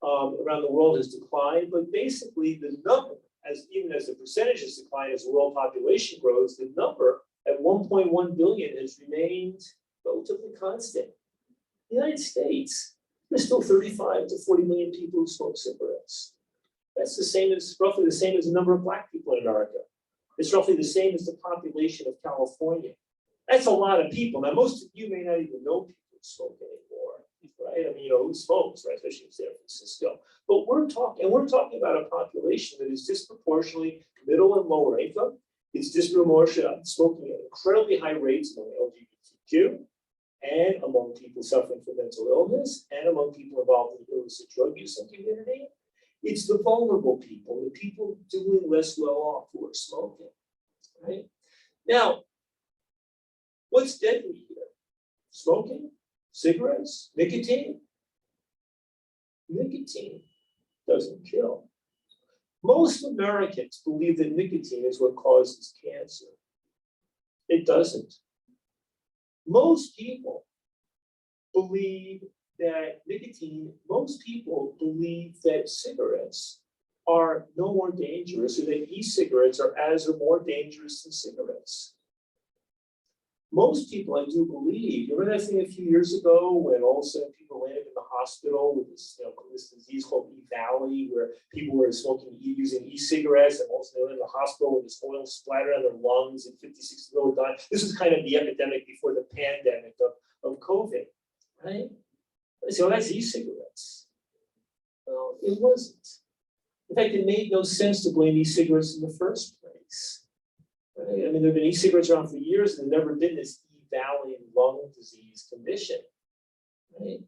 around the world has declined, but basically the number, even as the percentage has declined as the world population grows, the number at 1.1 billion has remained relatively constant. In the United States, there's still 35 to 40 million people who smoke cigarettes. That's the same as, roughly the same as the number of Black people in America. It's roughly the same as the population of California. That's a lot of people. Now, most of you may not even know people who smoke anymore, right? I mean, who smokes, right? Especially in San Francisco. But we're talking about a population that is disproportionately middle and lower income. It's disproportionately smoking at incredibly high rates among LGBTQ and among people suffering from mental illness and among people involved in the illicit drug use in the community. It's the vulnerable people, the people doing less well off who are smoking, right? Now, what's deadly here? Smoking, cigarettes, nicotine? Nicotine doesn't kill. Most Americans believe that nicotine is what causes cancer. It doesn't. Most people believe that most people believe that cigarettes are no more dangerous, or that e-cigarettes are as or more dangerous than cigarettes. Most people, I do believe, you remember that thing a few years ago when all of a sudden people landed in the hospital with this, this disease called E-Valley, where people were using e-cigarettes, and also they were in the hospital with this oil splattered on their lungs, and 50, 60 people died. This was kind of the epidemic before the pandemic of COVID, right? So that's e-cigarettes. Well, it wasn't. In fact, it made no sense to blame e-cigarettes in the first place. Right? I mean, there have been e-cigarettes around for years, and there's never been this E-Valley lung disease condition. Right?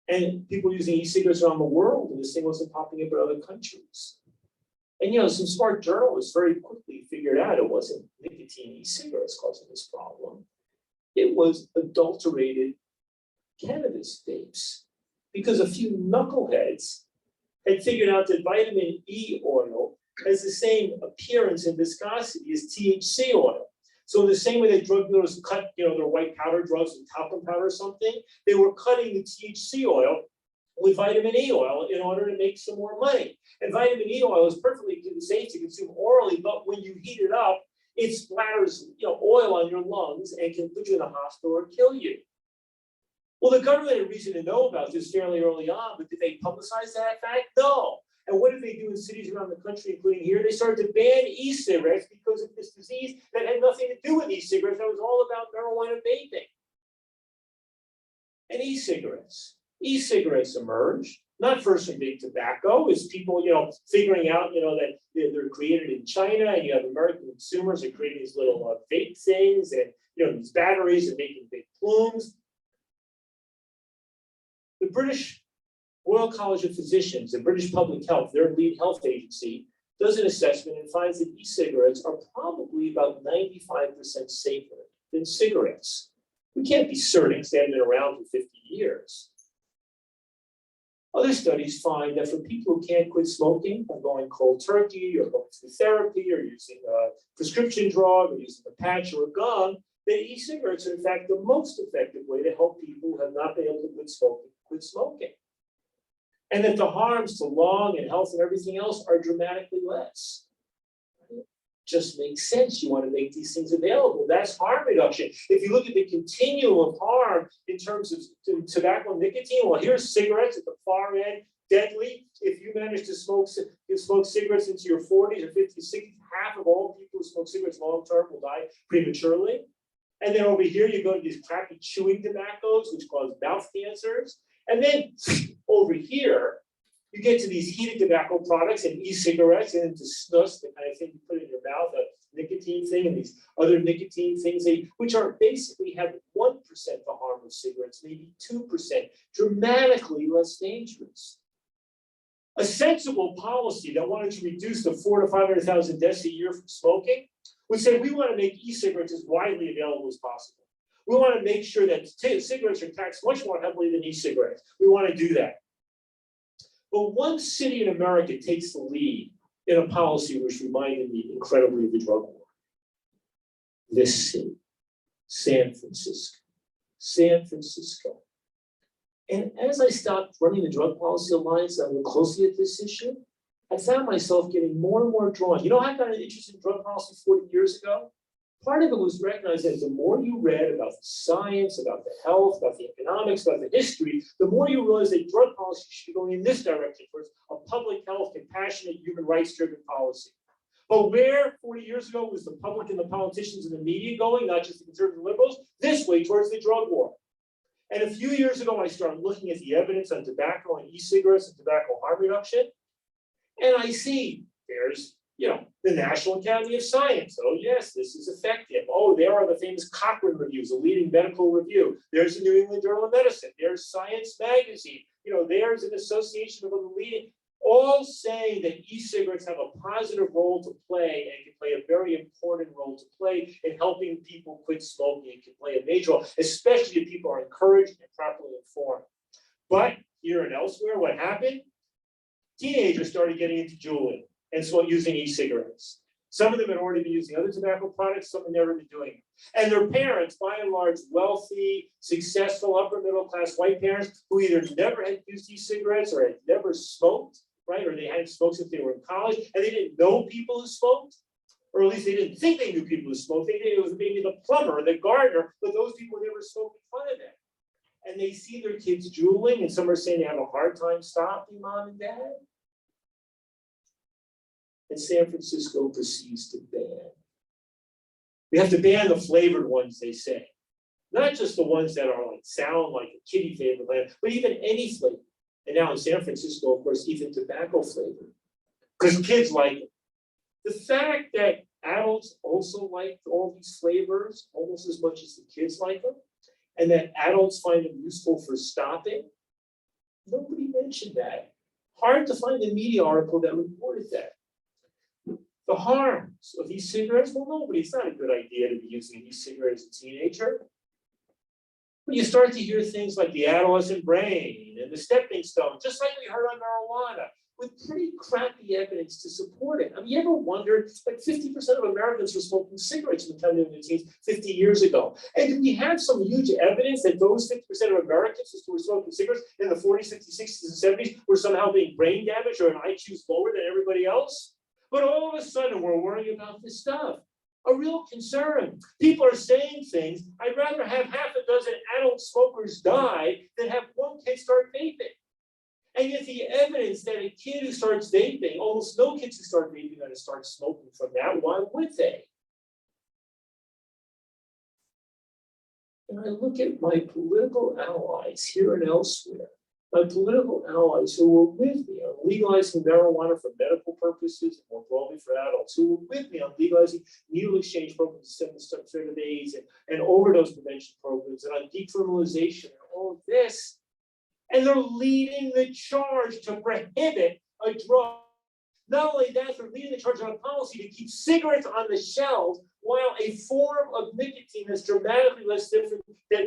And people using e-cigarettes around the world, and this thing wasn't popping up in other countries. And some smart journalists very quickly figured out it wasn't nicotine e-cigarettes causing this problem. It was adulterated cannabis vapes, because a few knuckleheads had figured out that vitamin E oil has the same appearance and viscosity as THC oil. So in the same way that drug dealers cut, their white powder drugs with talcum powder or something, they were cutting the THC oil with vitamin E oil in order to make some more money. And vitamin E oil is perfectly safe to consume orally, but when you heat it up, it splatters, oil on your lungs and can put you in the hospital or kill you. Well, the government had reason to know about this fairly early on, but did they publicize that fact? No. And what did they do in cities around the country, including here? They started to ban e-cigarettes because of this disease that had nothing to do with e-cigarettes. That was all about marijuana vaping. And e-cigarettes. E-cigarettes emerged, not first from big tobacco, as people, figuring out, that they're created in China, and you have American consumers are creating these little vape things, and, these batteries and making big plumes. The British Royal College of Physicians, the British Public Health, their lead health agency, does an assessment and finds that e-cigarettes are probably about 95% safer than cigarettes. We can't be certain because they haven't been around for 50 years. Other studies find that for people who can't quit smoking or going cold turkey or going through therapy or using a prescription drug or using a patch or a gum, that e-cigarettes are in fact the most effective way to help people who have not been able to quit smoking. And that the harms to lung and health and everything else are dramatically less. Just makes sense. You want to make these things available. That's harm reduction. If you look at the continuum of harm in terms of tobacco and nicotine, well, here's cigarettes at the far end, deadly. If you manage to smoke cigarettes into your 40s or 50s, 60s, half of all people who smoke cigarettes long term will die prematurely. And then over here, you go to these crappy chewing tobaccos, which cause mouth cancers. And then over here, you get to these heated tobacco products and e-cigarettes and into snus, the kind of thing you put in your mouth, a nicotine thing, and these other nicotine things, which are basically have 1% the harm of cigarettes, maybe 2%, dramatically less dangerous. A sensible policy that wanted to reduce the 400,000 to 500,000 deaths a year from smoking would say we want to make e-cigarettes as widely available as possible. We want to make sure that cigarettes are taxed much more heavily than e-cigarettes. We want to do that. But one city in America takes the lead in a policy which reminded me incredibly of the drug war. This city, San Francisco. San Francisco. And as I stopped running the Drug Policy Alliance and I looked closely at this issue, I found myself getting more and more drawn. You know, I got interested in drug policy 40 years ago. Part of it was recognizing that the more you read about the science, about the health, about the economics, about the history, the more you realize that drug policy should be going in this direction towards a public health, compassionate, human rights-driven policy. But where 40 years ago was the public and the politicians and the media going, not just the conservative liberals, this way towards the drug war. And a few years ago, I started looking at the evidence on tobacco and e-cigarettes and tobacco harm reduction. And I see there's, the National Academy of Science. Oh, yes, this is effective. Oh, there are the famous Cochrane reviews, a leading medical review. There's the New England Journal of Medicine. There's Science Magazine. There's an association of the leading, all saying that e-cigarettes have a positive role to play and can play a very important role to play in helping people quit smoking. It can play a major role, especially if people are encouraged and properly informed. But here and elsewhere, what happened? Teenagers started getting into juuling and using e-cigarettes. Some of them had already been using other tobacco products, some had never been doing it. And their parents, by and large, wealthy, successful, upper middle class white parents who either never had used e-cigarettes or had never smoked, right? Or they hadn't smoked since they were in college, and they didn't know people who smoked, or at least they didn't think they knew people who smoked. They knew it was maybe the plumber or the gardener, but those people never smoked in front of them. And they see their kids juuling, and some are saying they have a hard time stopping, mom and dad. And San Francisco proceeds to ban. We have to ban the flavored ones, they say. Not just the ones that are sound like a kiddie favorite, but even any flavor. And now in San Francisco, of course, even tobacco flavor. Because kids like it. The fact that adults also like all these flavors almost as much as the kids like them, and that adults find them useful for stopping, nobody mentioned that. Hard to find a media article that reported that. The harms of e-cigarettes, well, it's not a good idea to be using an e-cigarette as a teenager. But you start to hear things like the adolescent brain and the stepping stone, just like we heard on marijuana, with pretty crappy evidence to support it. I mean, you ever wondered, 50% of Americans were smoking cigarettes in the time they were in the teens 50 years ago. And do we have some huge evidence that those 50% of Americans who were smoking cigarettes in the 40s, 50s, 60s, and 70s were somehow being brain damaged or an IQ lower than everybody else? But all of a sudden, we're worrying about this stuff. A real concern. People are saying things. I'd rather have half a dozen adult smokers die than have one kid start vaping. And yet the evidence that a kid who starts vaping, almost no kids who start vaping are going to start smoking from that. Why would they? And I look at my political allies here and elsewhere, my political allies who were with me on legalizing marijuana for medical purposes and more broadly for adults, who were with me on legalizing needle exchange programs to stem of AIDS and overdose prevention programs and on decriminalization and all of this. And they're leading the charge to prohibit a drug. Not only that, they're leading the charge on a policy to keep cigarettes on the shelves while a form of nicotine that's dramatically less different than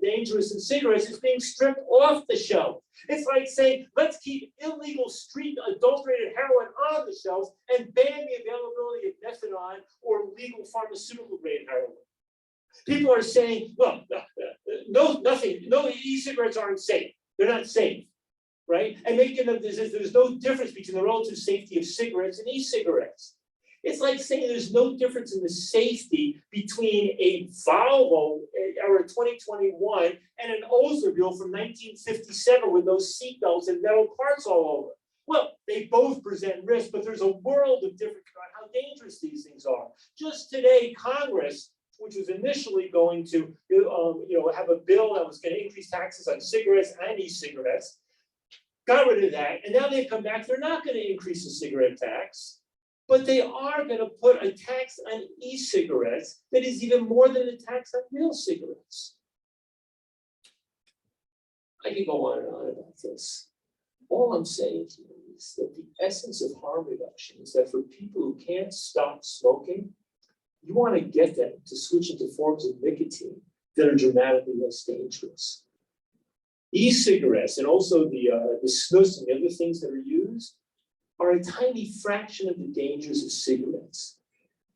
dangerous than cigarettes is being stripped off the shelf. It's like saying, let's keep illegal street adulterated heroin on the shelves and ban the availability of methadone or legal pharmaceutical grade heroin. People are saying, well, no e-cigarettes aren't safe. They're not safe, right? And making them, there's no difference between the relative safety of cigarettes and e-cigarettes. It's like saying there's no difference in the safety between a Volvo or a 2021 and an Oldsmobile from 1957 with those seatbelts and metal parts all over. Well, they both present risk, but there's a world of difference about how dangerous these things are. Just today, Congress which was initially going to, have a bill that was going to increase taxes on cigarettes and e-cigarettes, got rid of that, and now they've come back. They're not going to increase the cigarette tax, but they are going to put a tax on e-cigarettes that is even more than the tax on real cigarettes. I can go on and on about this. All I'm saying here is that the essence of harm reduction is that for people who can't stop smoking, you want to get them to switch into forms of nicotine that are dramatically less dangerous. E-cigarettes and also the snus and the other things that are used are a tiny fraction of the dangers of cigarettes.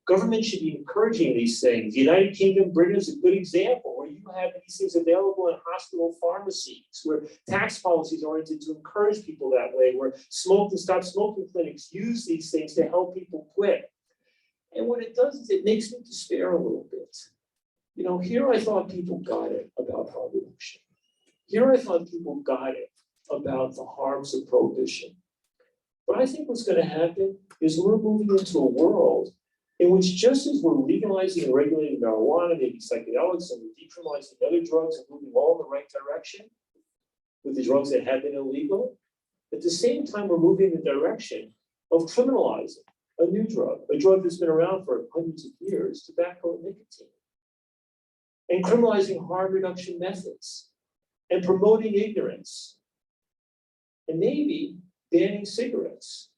Government should be encouraging these things. The United Kingdom, Britain is a good example where you have these things available in hospital pharmacies, where tax policies are oriented to encourage people that way, where smoke and stop smoking clinics use these things to help people quit. And what it does is it makes me despair a little bit. Here I thought people got it about harm reduction. Here I thought people got it about the harms of prohibition. But I think what's going to happen is we're moving into a world in which, just as we're legalizing and regulating marijuana, maybe psychedelics, and we're decriminalizing other drugs and moving all in the right direction with the drugs that have been illegal, at the same time we're moving in the direction of criminalizing a new drug, a drug that's been around for hundreds of years, tobacco and nicotine, and criminalizing harm reduction methods, and promoting ignorance, and maybe banning cigarettes,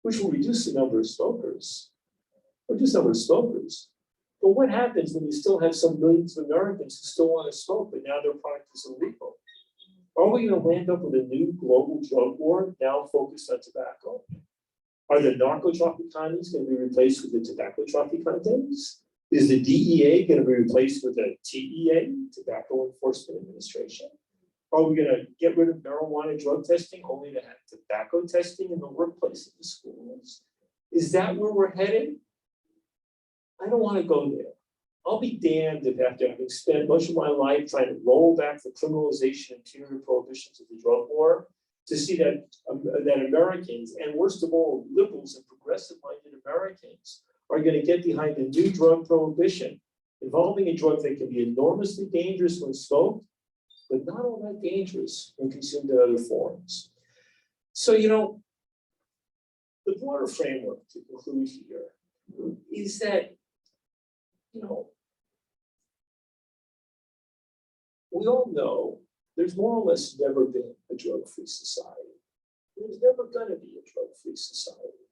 which will reduce the number of smokers. But what happens when you still have some millions of Americans who still want to smoke, but now their product is illegal? Are we going to land up with a new global drug war now focused on tobacco? Are the narco-traficantes going to be replaced with the tobacco-traficantes? Is the DEA going to be replaced with the TEA, Tobacco Enforcement Administration? Are we going to get rid of marijuana drug testing only to have tobacco testing in the workplace and the schools? Is that where we're headed? I don't want to go there. I'll be damned if, after having spent much of my life trying to roll back the criminalization and punitive prohibitions of the drug war, to see that Americans, and worst of all, liberals and progressive-minded Americans, are going to get behind a new drug prohibition involving a drug that can be enormously dangerous when smoked, but not all that dangerous when consumed in other forms. So, the broader framework to conclude here is that, we all know there's more or less never been a drug-free society. There's never going to be a drug-free society.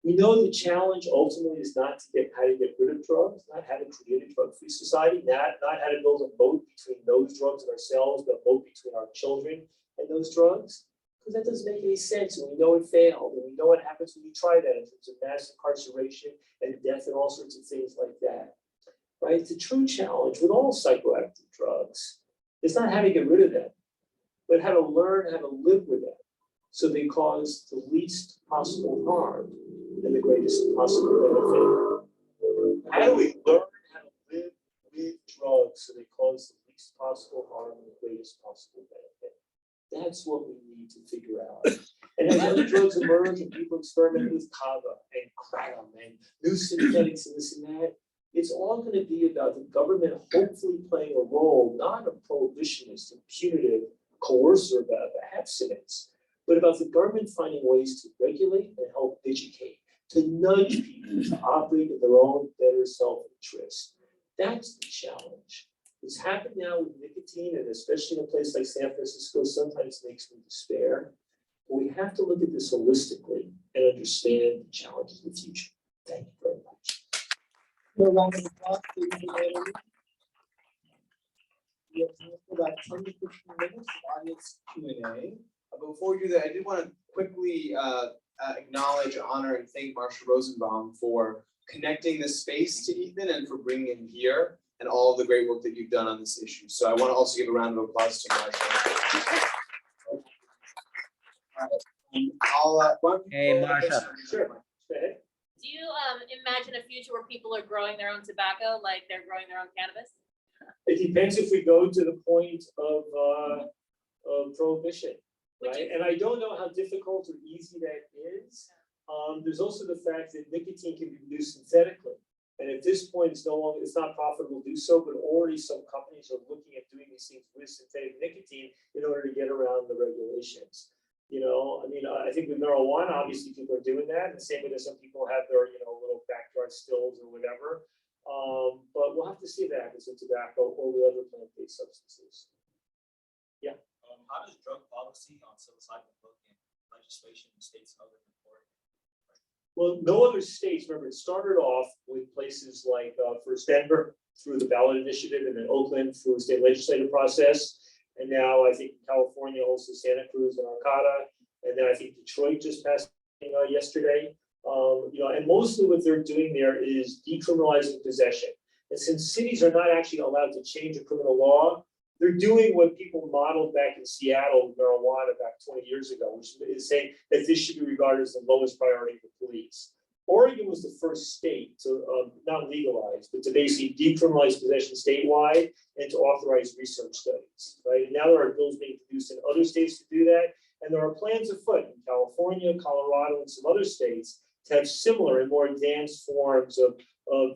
We know the challenge ultimately is not how to get rid of drugs, not how to create a drug-free society, not how to build a moat between those drugs and ourselves, but a moat between our children and those drugs, because that doesn't make any sense, and we know it failed, and we know what happens when you try that in terms of mass incarceration and death and all sorts of things like that, right? The true challenge with all psychoactive drugs is not how to get rid of them, but how to learn how to live with them so they cause the least possible harm and the greatest possible benefit. How do we learn how to live with drugs so they cause the least possible harm and the greatest possible benefit? That's what we need to figure out. And as other drugs emerge and people experiment with kava and kratom and new synthetics and this and that, it's all going to be about the government hopefully playing a role, not a prohibitionist and punitive coercer of abstinence, but about the government finding ways to regulate and help educate, to nudge people to operate in their own better self-interest. That's the challenge. What's happened now with nicotine, and especially in a place like San Francisco, sometimes makes me despair. But we have to look at this holistically and understand the challenges of the future. Thank you very much.
No round of applause for Ethan Nadelmann. We have time for about 10 to 15 minutes of audience Q&A.
Before we do that, I did want to quickly acknowledge, honor, and thank Marsha Rosenbaum for connecting this space to Ethan and for bringing him here and all of the great work that you've done on this issue. So I want to also give a round of applause to Marsha. All right.
Hey, Marsha.
Sure. Go ahead.
Do you imagine a future where people are growing their own tobacco, like they're growing their own cannabis?
It depends if we go to the point of prohibition, right? And I don't know how difficult or easy that is. There's also the fact that nicotine can be produced synthetically. And at this point, it's no longer, it's not profitable to do so, but already some companies are looking at doing these things with synthetic nicotine in order to get around the regulations. You know, I mean, I think with marijuana, obviously people are doing that, and the same way that some people have their, you know, little backyard stills or whatever. But we'll have to see if that happens with tobacco or with other plant-based substances. Yeah.
How does drug policy on psilocybin look in legislation in states other than Oregon?
Well, no other states, remember, it started off with places like first Denver through the ballot initiative, and then Oakland through the state legislative process. And now I think California, also Santa Cruz and Arcata. And then I think Detroit just passed yesterday. You know, and mostly what they're doing there is decriminalizing possession. And since cities are not actually allowed to change a criminal law, they're doing what people modeled back in Seattle with marijuana back 20 years ago, which is saying that this should be regarded as the lowest priority for police. Oregon was the first state to not legalize, but to basically decriminalize possession statewide and to authorize research studies, right? And now there are bills being produced in other states to do that. And there are plans afoot in California, Colorado, and some other states to have similar and more advanced forms of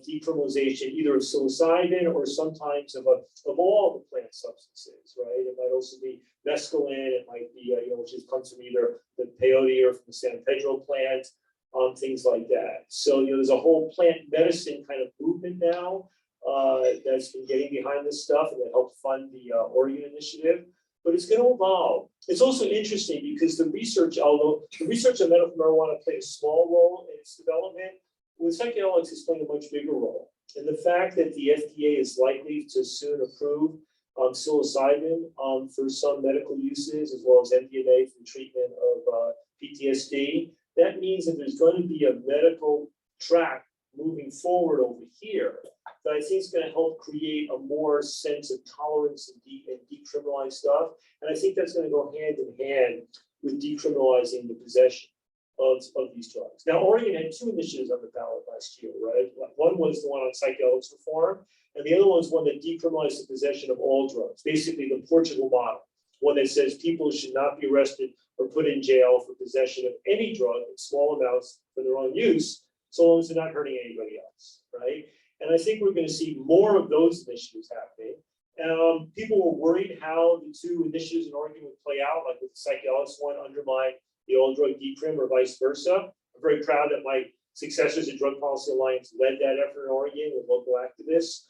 decriminalization, either of psilocybin or sometimes of all the plant substances, right? It might also be mescaline, it might be, you know, which comes from either the peyote or from the San Pedro plant, things like that. So, you know, there's a whole plant medicine kind of movement now that's been getting behind this stuff and that helped fund the Oregon initiative. But it's going to evolve. It's also interesting because the research, although the research on medical marijuana played a small role in its development, with psychedelics is playing a much bigger role. And the fact that the FDA is likely to soon approve psilocybin for some medical uses, as well as MDMA for treatment of PTSD, that means that there's going to be a medical track moving forward over here that I think is going to help create a more sense of tolerance and decriminalize stuff. And I think that's going to go hand in hand with decriminalizing the possession of these drugs. Now, Oregon had two initiatives on the ballot last year, right? One was the one on psychedelics reform, and the other one was one that decriminalized the possession of all drugs, basically the Portugal model, one that says people should not be arrested or put in jail for possession of any drug in small amounts for their own use, so long as they're not hurting anybody else, right? And I think we're going to see more of those initiatives happening. People were worried how the two initiatives in Oregon would play out, like with the psychedelics one undermine the all drug decrim or vice versa. I'm very proud that my successors at Drug Policy Alliance led that effort in Oregon with local activists.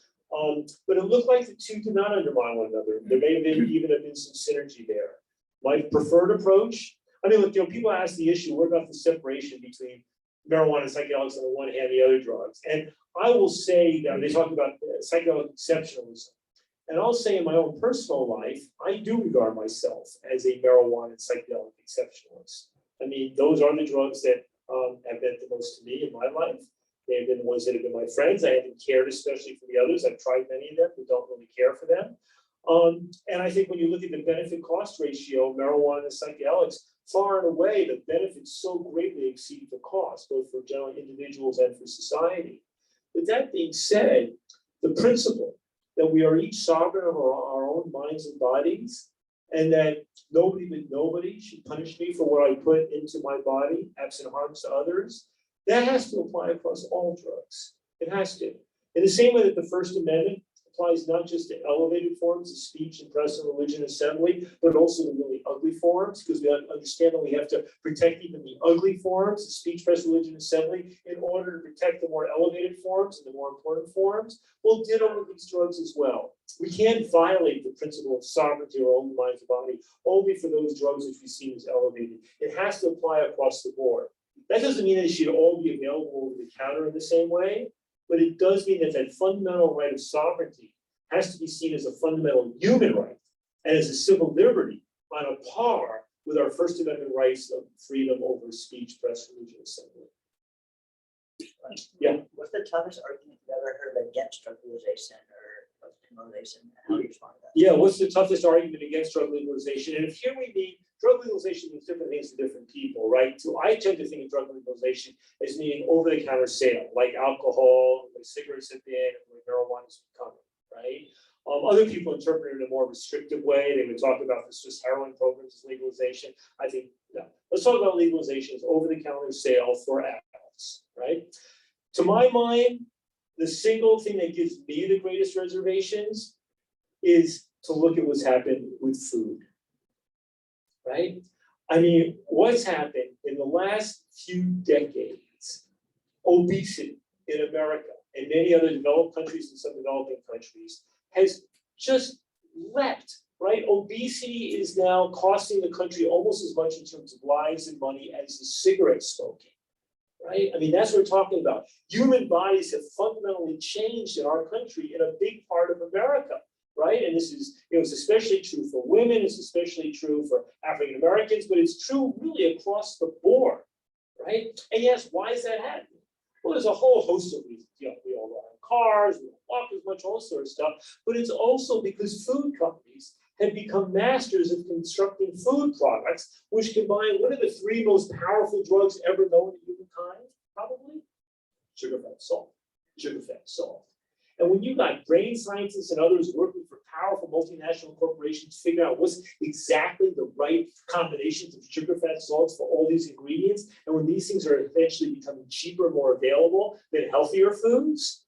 But it looked like the two did not undermine one another. There may have been even some synergy there. My preferred approach, I mean, look, you know, people ask the issue, what about the separation between marijuana and psychedelics on the one hand, the other drugs? And I will say that they talk about psychedelic exceptionalism. And I'll say in my own personal life, I do regard myself as a marijuana and psychedelic exceptionalist. I mean, those are the drugs that have meant the most to me in my life. They have been the ones that have been my friends. I haven't cared especially for the others. I've tried many of them, but don't really care for them. And I think when you look at the benefit cost ratio of marijuana and psychedelics, far and away, the benefits so greatly exceed the cost, both for general individuals and for society. With that being said, the principle that we are each sovereign of our own minds and bodies, and that nobody should punish me for what I put into my body, absent harms to others, that has to apply across all drugs. It has to. In the same way that the First Amendment applies not just to elevated forms of speech and press and religion assembly, but also to really ugly forms, because we understand that we have to protect even the ugly forms of speech, press, religion, assembly in order to protect the more elevated forms and the more important forms. Well, ditto with these drugs as well. We can't violate the principle of sovereignty of our own minds and body only for those drugs which we see as elevated. It has to apply across the board. That doesn't mean that it should all be available over the counter in the same way, but it does mean that that fundamental right of sovereignty has to be seen as a fundamental human right and as a civil liberty on a par with our First Amendment rights of freedom over speech, press, religion, assembly. Yeah.
What's the toughest argument you've ever heard against drug legalization or drug criminalization, and how do you respond to that?
Yeah, what's the toughest argument against drug legalization? And if here we mean drug legalization means different things to different people, right? So I tend to think of drug legalization as meaning over-the-counter sale, like alcohol, like cigarettes have been, like marijuana is becoming, right? Other people interpret it in a more restrictive way. They would talk about the Swiss heroin programs as legalization. I think, no. Let's talk about legalization as over-the-counter sale for adults, right? To my mind, the single thing that gives me the greatest reservations is to look at what's happened with food, right? I mean, what's happened in the last few decades, obesity in America and many other developed countries and some developing countries has just leapt, right? Obesity is now costing the country almost as much in terms of lives and money as the cigarette smoking, right? I mean, that's what we're talking about. Human bodies have fundamentally changed in our country in a big part of America, right? And this is, it's especially true for women, it's especially true for African Americans, but it's true really across the board, right? And yes, why is that happening? Well, there's a whole host of reasons. We all ride cars, we don't walk as much, all sort of stuff, but it's also because food companies have become masters of constructing food products, which combine one of the three most powerful drugs ever known to humankind, probably sugar, fat, salt. Sugar, fat, salt. And when you got brain scientists and others working for powerful multinational corporations figuring out what's exactly the right combinations of sugar, fat, salts for all these ingredients, and when these things are eventually becoming cheaper, more available than healthier foods,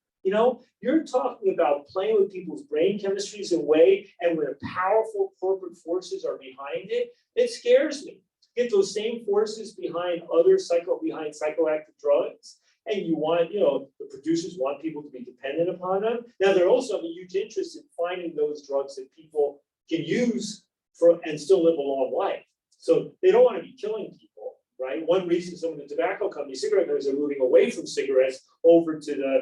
you're talking about playing with people's brain chemistries in a way, and when powerful corporate forces are behind it, it scares me. Get those same forces behind psychoactive drugs, and you want, the producers want people to be dependent upon them. Now, they also have a huge interest in finding those drugs that people can use and still live a long life. So they don't want to be killing people, right? One reason some of the tobacco companies, cigarette companies are moving away from cigarettes over to the,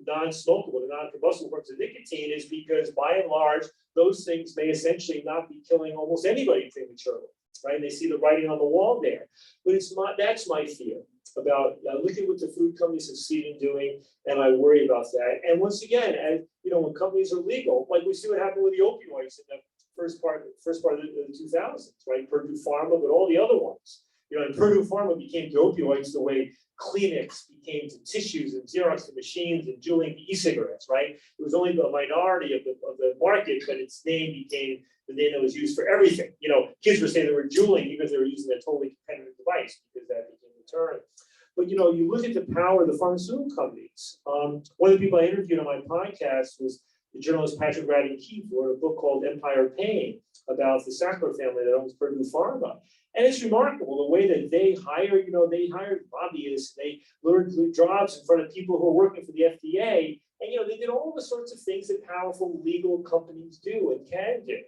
non-smokable, the non-combustible forms of nicotine is because by and large, those things may essentially not be killing almost anybody prematurely, right? And they see the writing on the wall there. But that's my fear about looking at what the food companies succeed in doing, and I worry about that. And once again, when companies are legal, like we see what happened with the opioids in the first part of the 2000s, right? Purdue Pharma, but all the other ones. And Purdue Pharma became to opioids the way Kleenex became to tissues and Xerox to machines and Juuling to e-cigarettes, right? It was only the minority of the market, but its name became the name that was used for everything. Kids were saying they were Juuling because they were using a totally competitive device because that became the term. But you look at the power of the pharmaceutical companies. One of the people I interviewed on my podcast was the journalist Patrick Radden-Keefe, who wrote a book called Empire of Pain about the Sackler family that owns Purdue Pharma. And it's remarkable the way that they hired lobbyists, they learned jobs in front of people who are working for the FDA. And they did all the sorts of things that powerful legal companies do and can do,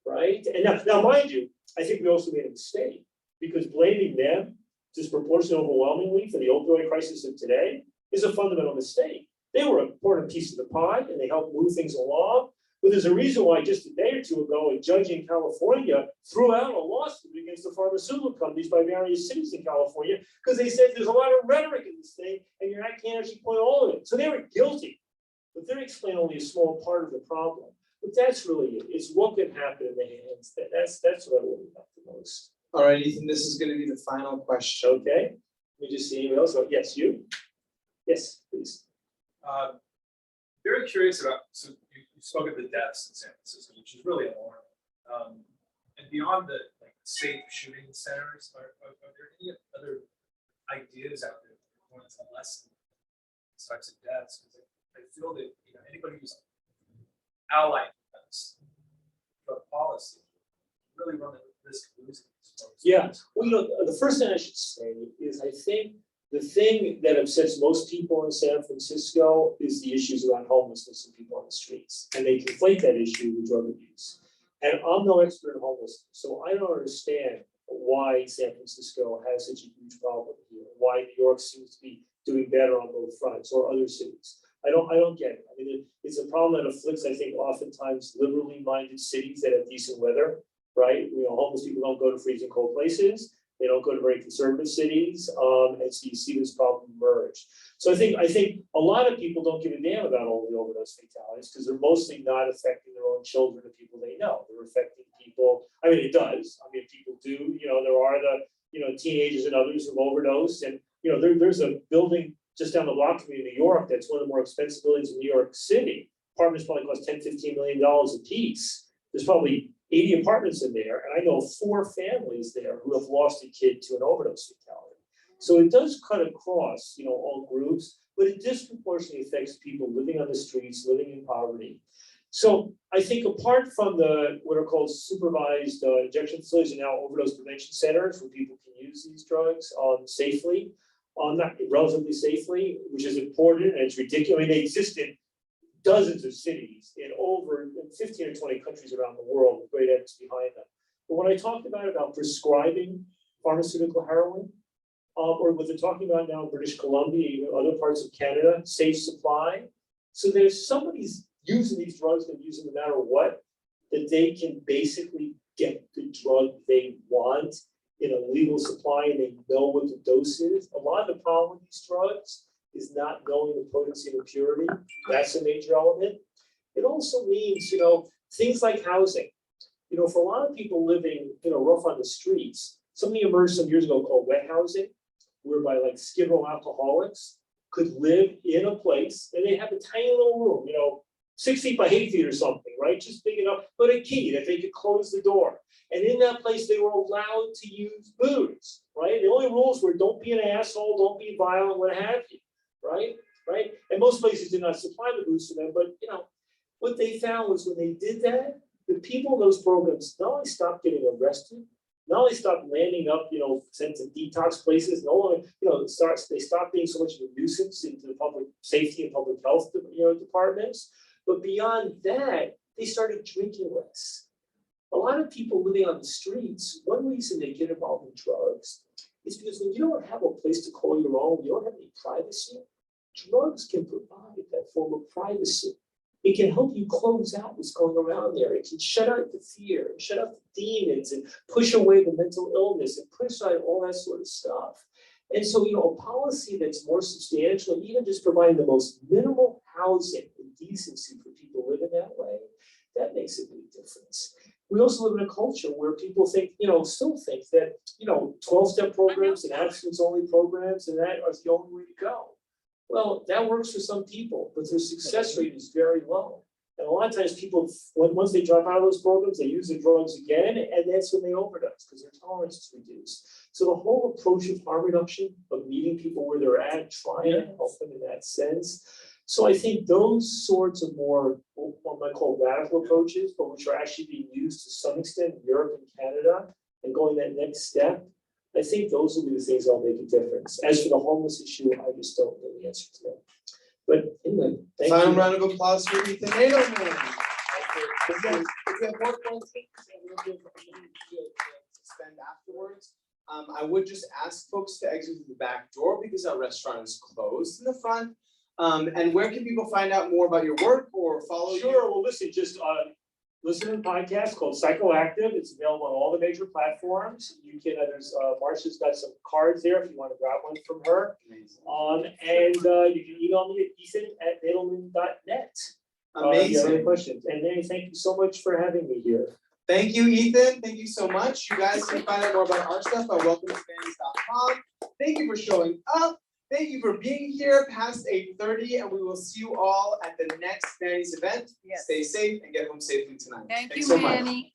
right? And now mind you, I think we also made a mistake because blaming them disproportionately overwhelmingly for the opioid crisis of today is a fundamental mistake. They were an important piece of the pie and they helped move things along. But there's a reason why just a day or two ago, a judge in California threw out a lawsuit against the pharmaceutical companies by various cities in California because they said there's a lot of rhetoric in this thing and your act can't actually point all of it. So they were guilty, but they're explaining only a small part of the problem. But that's really it. It's what can happen in the hands. That's what I worry about the most.
All right, Ethan, this is going to be the final question.
Okay. Let me just see anybody else. Oh, yes, you. Yes, please.
Very curious about, so you spoke of the deaths in San Francisco, which is really alarming. And beyond the safe shooting centers, are there any other ideas out there that want to lessen these types of deaths? Because I feel that anybody who's allied with drug policy really run the risk of losing these folks.
Yeah, well, the first thing I should say is I think the thing that upsets most people in San Francisco is the issues around homelessness and people on the streets. And they conflate that issue with drug abuse. And I'm no expert in homelessness, so I don't understand why San Francisco has such a huge problem here, why New York seems to be doing better on both fronts, or other cities. I don't get it. I mean, it's a problem that afflicts, I think, oftentimes liberally minded cities that have decent weather, right? Homeless people don't go to freezing cold places. They don't go to very conservative cities, and so you see this problem emerge. So I think a lot of people don't give a damn about all the overdose fatalities because they're mostly not affecting their own children or people they know. They're affecting people. I mean, it does. I mean, people do. There are the teenagers and others who've overdosed, and there's a building just down the block from me in New York that's one of the more expensive buildings in New York City. Apartments probably cost $10-15 million a piece. There's probably 80 apartments in there, and I know 4 families there who have lost a kid to an overdose fatality. So it does cut across, all groups, but it disproportionately affects people living on the streets, living in poverty. So I think apart from the what are called supervised injection facilities and now overdose prevention centers where people can use these drugs safely, not relatively safely, which is important and it's ridiculous. I mean, they exist in dozens of cities in over 15 or 20 countries around the world with great evidence behind them. But when I talked about prescribing pharmaceutical heroin, or what they're talking about now in British Columbia, even other parts of Canada, safe supply. So there's somebody's using these drugs and using no matter what, that they can basically get the drug they want in a legal supply and they know what the dose is. A lot of the problem with these drugs is not knowing the potency and the purity. That's a major element. It also means, things like housing. For a lot of people living, rough on the streets, something emerged some years ago called wet housing, whereby like Skid Row alcoholics could live in a place and they have a tiny little room, 6 feet by 8 feet or something, right? Just big enough, but a key that they could close the door. And in that place, they were allowed to use booze, right? The only rules were don't be an asshole, don't be violent, what have you, right? Right? And most places did not supply the booze to them, but what they found was when they did that, the people in those programs not only stopped getting arrested, not only stopped landing up, sent to detox places, no longer, they stopped being so much of a nuisance into the public safety and public health, departments. But beyond that, they started drinking less. A lot of people living on the streets, one reason they get involved in drugs is because when you don't have a place to call your own, you don't have any privacy, drugs can provide that form of privacy. It can help you close out what's going around there. It can shut out the fear, and shut out the demons, and push away the mental illness, and push out all that sort of stuff. And so, a policy that's more substantial, and even just providing the most minimal housing and decency for people living that way, that makes a big difference. We also live in a culture where people think, still think that, 12-step programs and abstinence-only programs, and that are the only way to go. Well, that works for some people, but their success rate is very low. And a lot of times people, once they drop out of those programs, they use the drugs again, and that's when they overdose because their tolerance is reduced. So the whole approach of harm reduction, of meeting people where they're at, trying to help them in that sense. So I think those sorts of more, what I might call radical approaches, but which are actually being used to some extent in Europe and Canada, and going that next step, I think those will be the things that'll make a difference. As for the homeless issue, I just don't know the answer to that. But anyway, thank you.
Final round of applause for Ethan Nadelmann. If you have more points to spend afterwards, I would just ask folks to exit through the back door because our restaurant is closed in the front. And where can people find out more about your work or follow you?
Sure, well, listen, just listen to a podcast called Psychoactive. It's available on all the major platforms. You can, there's Marcia's got some cards there if you want to grab one from her. And you can email me at ethan@nadelmann.net.
Amazing.
If you have any questions. And Manny, thank you so much for having me here.
Thank you, Ethan. Thank you so much. You guys can find out more about our stuff at welcometospannies.com. Thank you for showing up. Thank you for being here past 8:30, and we will see you all at the next Manny's event.
Yes.
Stay safe and get home safely tonight.
Thank
Thanks
you,
so much.
Manny.